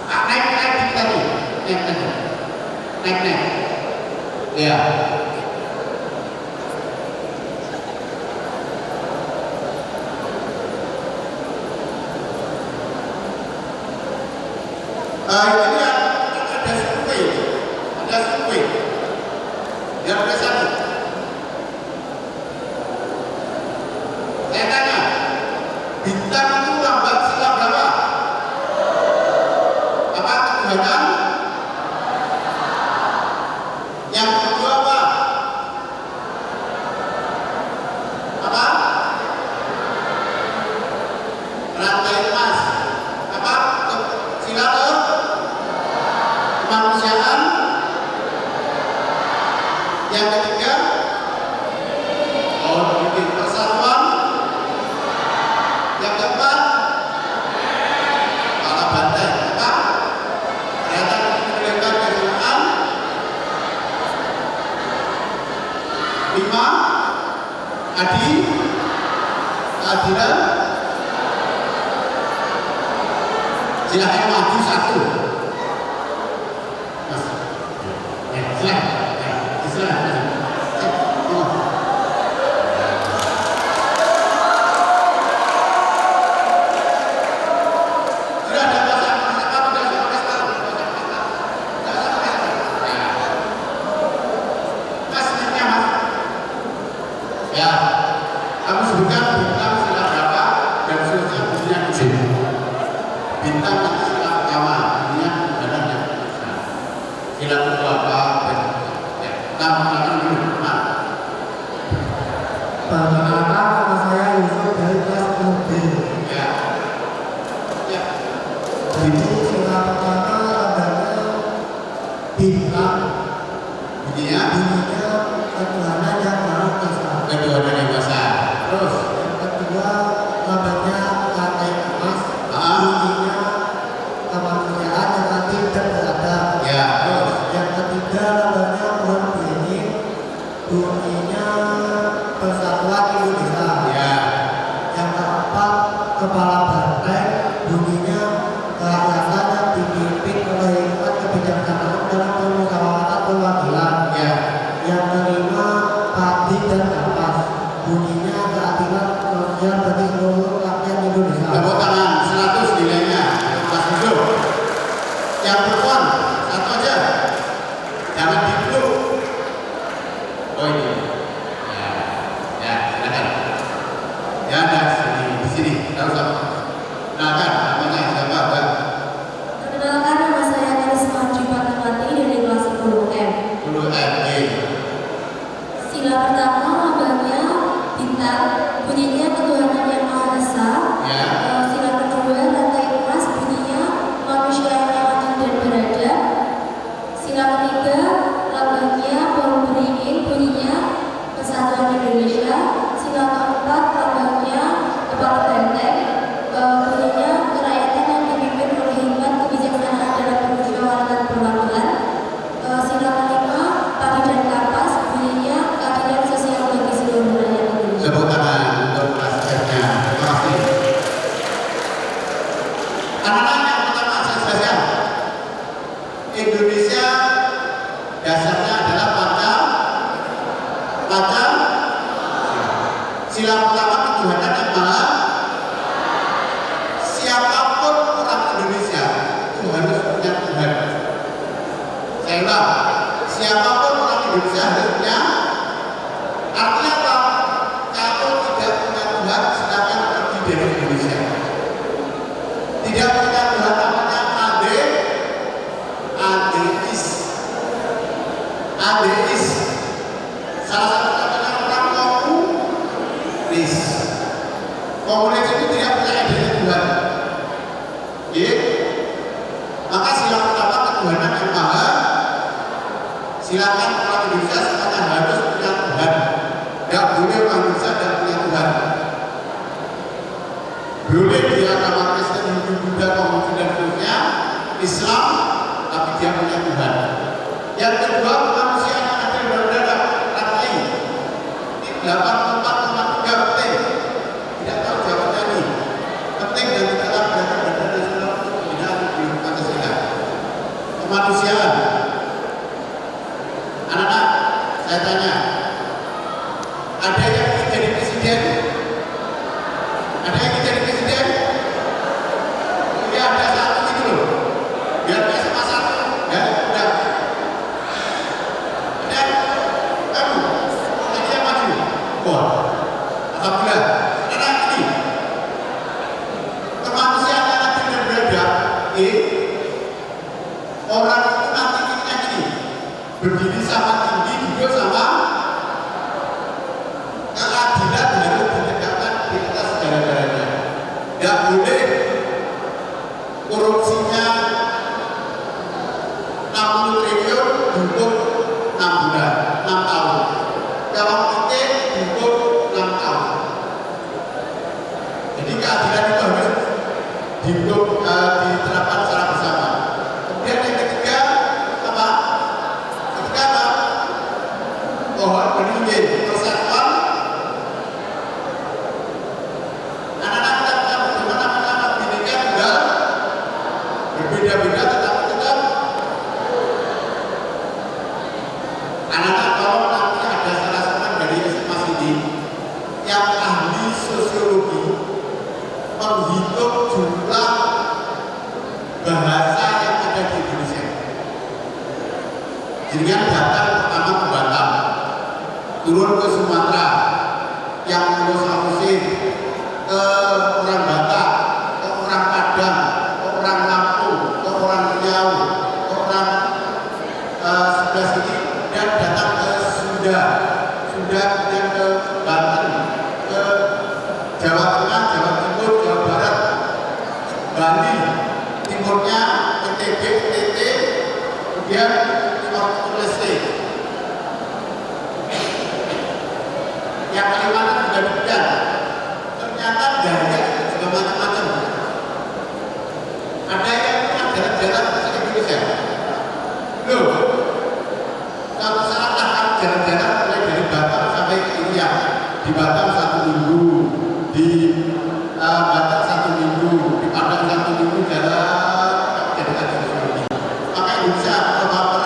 Naik dikit tadi, naik, ya. Ini ada survei, yang ada satu. Bintang itu lambang sila berapa? Apa? Ketuhanan. Yang kedua apa? Apa? Rantai emas. Apa? Sila kemanusiaan. Yang ketiga, bikin persatuan. Yang keempat, kepala banteng. Apa? Kelihatan menunjukkan kesamaan. 5, keadilan. Silahkan maju 1. Mas, silahkan. Ya, kamu sebutkan bintang sila berapa dan seterusnya bunyinya di sini. Bintang itu sila pertama, bunyinya ketuhanan yang esa. Sila kedua apa? Ya, nama dulu. Perkenalkan, nama saya Yusuf dari kelas 10B. Ya, ya. Jadi sila pertama lambangnya bintang, Bunyinya ketuhanan yang maha esa. ketuhanan yang esa. Terus, Yang kedua lambangnya rantai emas, bunyinya kemanusiaan yang adil dan beradab. ya, terus. Yang ketiga lambangnya pohon beringin, bunyinya persatuan Indonesia. Ya, Yang keempat kepala banteng, bunyinya kerakyatan yang dipimpin oleh hikmat kebijaksanaan dalam permusyawaratan perwakilan. ya. Yang kelima padi dan kapas, bunyinya keadilan sosial bagi seluruh rakyat Indonesia. Tepuk tangan 100 nilainya. Mas Yusuf. Yang perempuan satu aja. Jangan dipeluk. Oh ini. Ya, ya silakan. Ya ada di sini. Tahu sama. Silakan. Namanya siapa? Mbak? Perkenalkan, nama saya Karisma Tripatanwati dari kelas 10M. 10 Sila pertama lambangnya bintang, bunyinya ketuhanan yang maha esa. Ya. Sila kedua rantai emas, bunyinya manusia yang adil dan beradab. Sila ketiga lambangnya pohon beringin, bunyinya persatuan Indonesia. Sila keempat lambangnya kepala banteng, bunyinya kerakyatan yang dipimpin oleh hikmat kebijaksanaan dalam permusyawaratan perwakilan. Sila kelima padi dan kapas, bunyinya keadilan sosial bagi seluruh rakyat Indonesia. Tepuk tangan untuk asistennya. Terima kasih. Anak-anak yang pertama saya jelaskan. Indonesia dasarnya adalah Pancasila. Sila pertama ketuhanan yang maha. Siapapun orang Indonesia itu harus punya Tuhan. Saya ulang, siapapun orang Indonesia harus punya. Artinya apa? Kalau tidak punya Tuhan, silakan pergi dari Indonesia. Tidak punya Tuhan namanya ateis. Salah satu katanya orang komunis. Komunis itu tidak punya adanya Tuhan. Oke? Maka sila pertama ketuhanan yang maha. Silakan orang Indonesia semuanya harus punya Tuhan. Tidak boleh orang Indonesia tidak punya Tuhan. Boleh dia agama Kristen, Hindu, Buddha, Konghucu dan seterusnya, Islam, tapi dia punya Tuhan. Yang kedua, kemanusiaan yang adil dan beradab. Rantai. Ini 84,3 penting. Tidak tahu jawabannya ini. Penting dan tidak beradab dan nasional untuk pembinaan di Pancasila. Kemanusiaan. Anak-anak, saya tanya, ada yang ingin jadi presiden? Ada yang ingin jadi presiden? boleh korupsinya 60 triliun dihukum 6 bulan, 6 tahun. Kalau kita dihukum 6 tahun. Jadi keadilan itu harus dihukum, diterapkan secara bersama. Kemudian yang ketiga apa? Ketiga apa? Pohon beringin, persatuan. Anak-anak kita bagaimana kita pendidikan juga berbeda-beda, tetapi tetap anak-anak kalau nanti ada salah seorang dari SMA sini yang ahli sosiologi menghitung jumlah bahasa yang ada di Indonesia. Dengan datang pertama ke Batam, turun ke Sumatera, yang ngurus Samusin, ke orang Batak, ke orang Padang, ke orang Lampung, ke orang Riau, ke orang sebelah sini, dan datang ke Sunda, kemudian ke Banten, ke Jawa Tengah, Jawa Timur, Jawa Barat, Bali, timurnya NTB, NTT, kemudian Timur Leste. Yang Kalimantan juga demikian. Ternyata gaya juga macam-macam. Ada yang jalan-jalan ke Indonesia. Loh, suatu saat akan jalan-jalan mulai dari Batam sampai ke Irian. Di Batam 1 minggu, di Batam 1 minggu, di Padang 1 minggu jalan jadi lagi. Maka Indonesia proper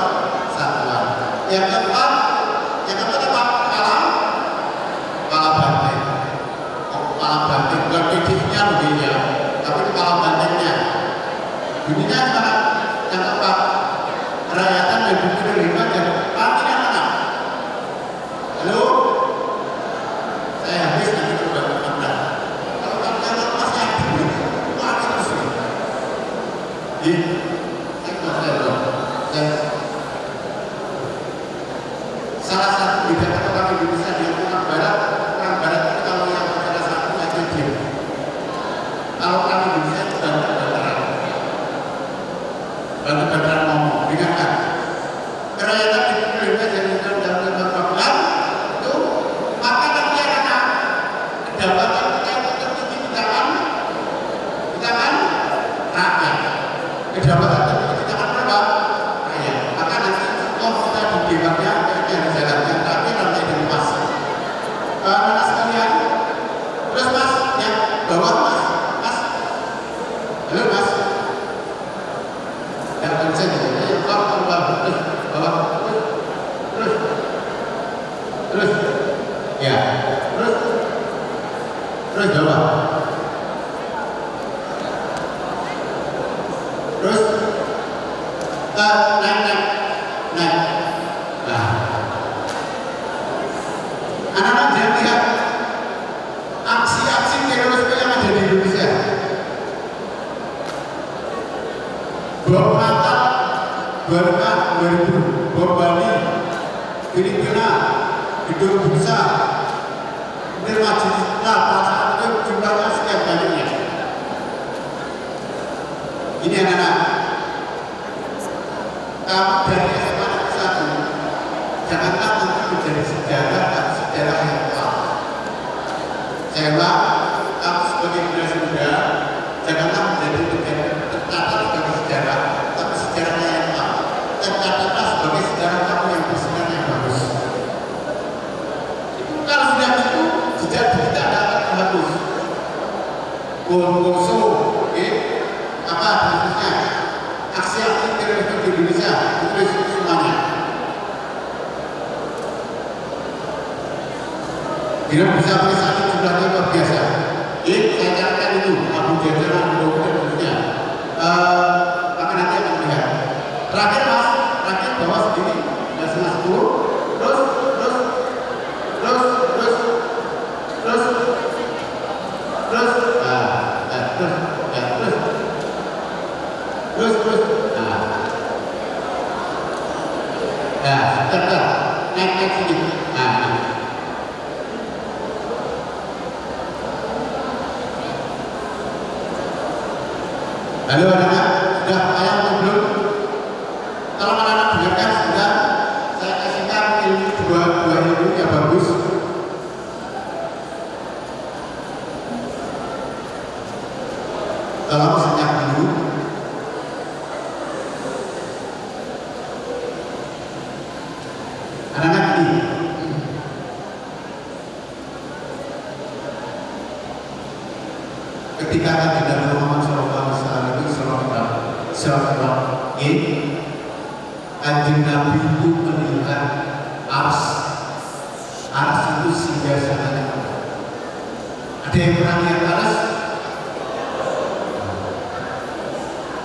satuan. Yang keempat apa? Kepala banteng. Kepala banteng bukan PDI-nya mungkin ya, tapi kepala bantengnya. Bunyinya gimana? Yang keempat, kerakyatan dan bumi menerima dan artinya mana? Halo? Saya habis nanti coba berkata. Kalau kalian masih aktif, lagi terus. Salah satu bedanya orang Indonesia dengan orang Barat itu kalau yang bicara satu aja diam. Kalau orang Indonesia itu bantu-bantuan ngomong, dengarkan. Kerakyatan di Indonesia dan dalam program itu maka nanti akan kedapatan kita tertinggi kita kan rakyat. Kedapatan tertinggi kita kan berapa? Rakyat. Maka nanti kita di dewannya yang dijalankan, tapi nanti dari Mas. Mana sekalian? Terus Mas, yang bawah Mas. Halo Mas. Yang bisa jadi bawah, terus, ya, terus bawah, terus naik. Nah, anak-anak jangan lihat aksi-aksi terorisme yang ada di Indonesia. Bom Natal 2000, bom Bali, Filipina, Gedung Bursa, kemudian Majelis Pasangan itu jumlahnya sekian banyaknya. Ini anak-anak, kamu dari SMA Negeri 1, janganlah nanti menjadi sejarah yang kuat. Saya ulang, kamu sebagai generasi muda, janganlah menjadi tercatat sebagai sejarah, tapi sejarahnya yang kuat. Tercatatlah sebagai sejarah kamu yang bersinar yang bagus. Kalau sudah itu, jejak kita akan bagus. Bongoso, apa hasilnya? Aksi-aksi terorisme di Indonesia, itu semuanya. Bila bisa merisati jumlahnya luar biasa. Saya carikan itu, Abu Jajaran, kemudian maka nanti akan melihat. Terakhir Mas, terakhir bawah sendiri, dan setengah 10, terus, naik sedikit. Halo anak-anak, sudah ayah atau belum? Kalau anak-anak dengarkan sebentar, saya kasihkan dua ilmu yang bagus. Tolong senyap dulu. Anak-anak ini, ketika Nabi Muhammad SAW itu sholat Id, Kanjeng Nabi itu melihat ars itu singgasananya. Ada yang pernah lihat ars?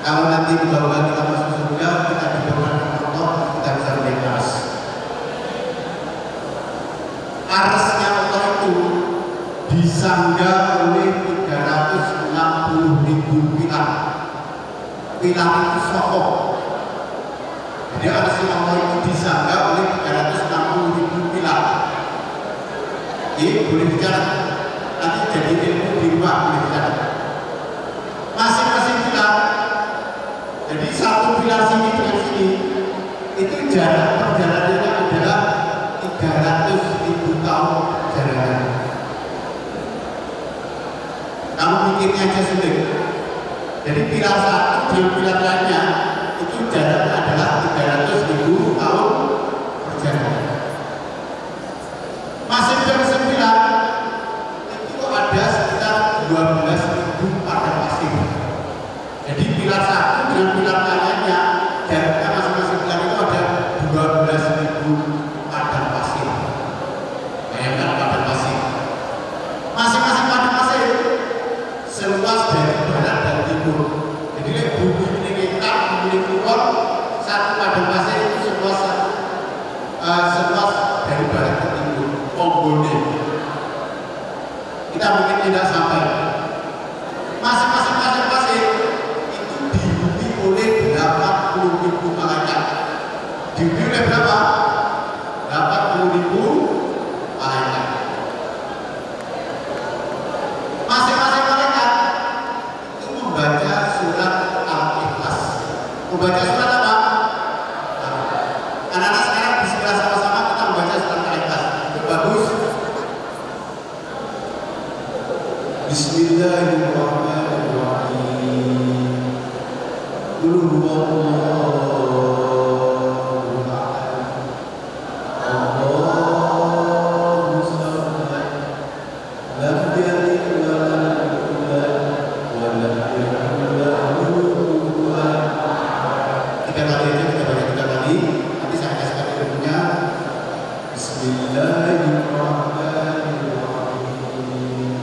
Kalau nanti bahwa kita masuk surga, kita didoakan Allah, kita bisa melihat ars. Arsnya Allah itu disangga oleh 360.000 pilar. Pilar itu sokok. Jadi arsnya Allah itu disangga oleh 360.000 pilar. Ini boleh bicara. Nanti jadi ilmu di rumah boleh bicara. Masing-masing pilar. Jadi satu pilar sini dengan sini itu jarak perjalanannya adalah 300.000 tahun perjalanan. Kamu pikirnya aja sulit. Jadi pilar satu dengan pilar lainnya itu jaraknya adalah 300.000 tahun perjalanan. Masing-masing pilar itu ada sekitar 12.000 padang pasir. Jadi pilar satu dengan pilar lainnya jaraknya masing-masing pilar itu ada 12.000 padang pasir. Bayangkan padang pasir. Masing-masing padang pasir seluas dari barat dan timur. Jadi bumi ini kita, bumi ini kulon, satu padang pasir itu seluas dari barat ke timur. Ponggone. Kita mungkin tidak sampai. Masing-masing padang pasir itu dihuni oleh 80.000 malaikat. Dihuni oleh berapa? 80.000 malaikat. Masing-masing malaikat itu membaca surat Al-Ikhlas. Membaca surat apa? Anak-anak sekarang di sebelah sama-sama kita membaca surat Al-Ikhlas. Itu bagus. Bismillahirrahmanirrahim. Qul huwallahu ahad. Allahu samad. Lam yalid wa lam yulad wa lam yakul lahu kufuwan ahad. Tiga kali aja kita baca tiga kali. Nanti saya kasihkan ilmunya. Bismillahirrahmanirrahim.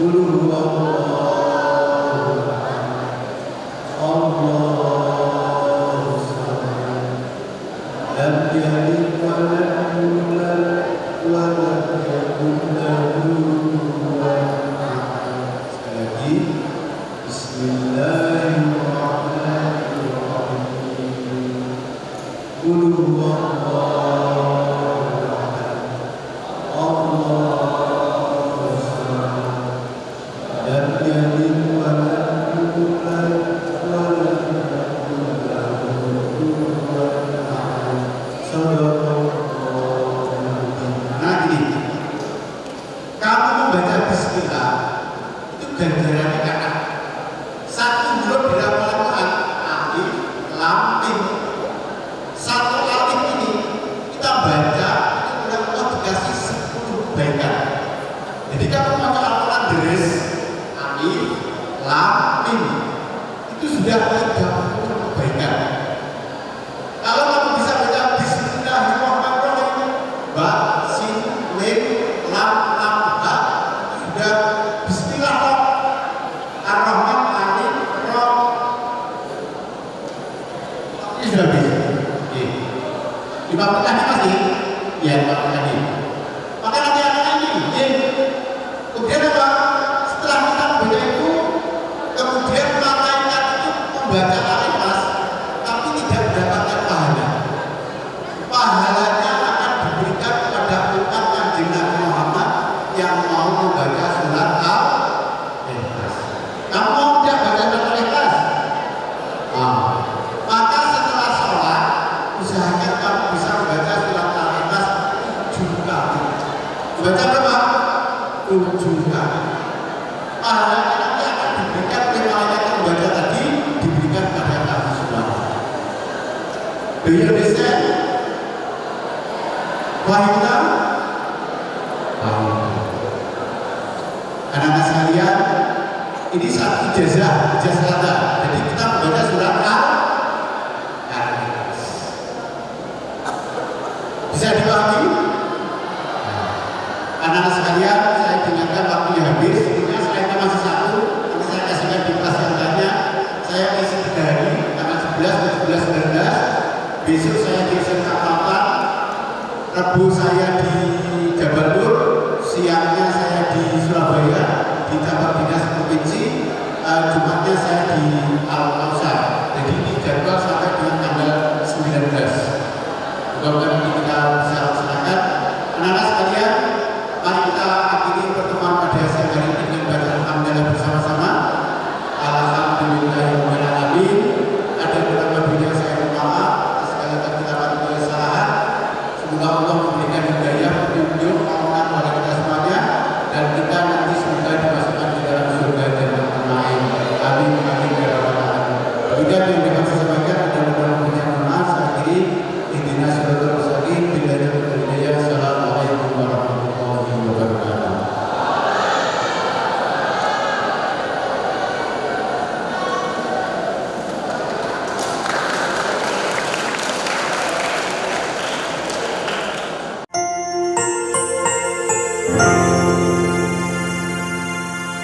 Qul huwallahu ahad. Allahu samad. Lam yalid wa lam yulad wa lam yakul lahu kufuwan ahad. Sekali lagi. Bismillahirrahmanirrahim. Qul huwallahu ahad. Allahu samad. Lam yalid wa lam yulad wa lam yakul lahu kufuwan ahad. Sadaqallahul azim. Nah ini, kamu membaca bismillah itu ganjarannya kata satu huruf di dalam Al-Quran, alif, lam, mim. Satu alif ini kita baca itu oleh Allah dikasih 10 kebaikan. Jadi kamu baca Al-Quran deres, alif, lam, mim itu sudah 30 kebaikan. Kalau kamu bisa baca Bismillahirrahmanirrahim, ba, sin, mim, lam, ha, itu sudah Bismillah Ar-Rahman, Ar-Rahim, ini sudah bisa. Lima menit tadi masih? Ya, 5 menit tadi. Maka nanti anak ini, kemudian apa? Setelah kita membaca itu, kemudian malaikat itu membaca Al-Ikhlas, tapi tidak mendapatkan pahala. Pahalanya akan diberikan kepada umat Kanjeng Nabi Muhammad yang mau membaca surat Al-Ikhlas. Kamu mau tidak baca surat Al-Ikhlas? juga. Pahalanya nanti akan diberikan oleh malaikat yang membaca tadi, diberikan pada kami semua. Do you understand? Paham tak? Paham. Anak-anak sekalian, ini satu ijazah kata. Jadi kita membaca surat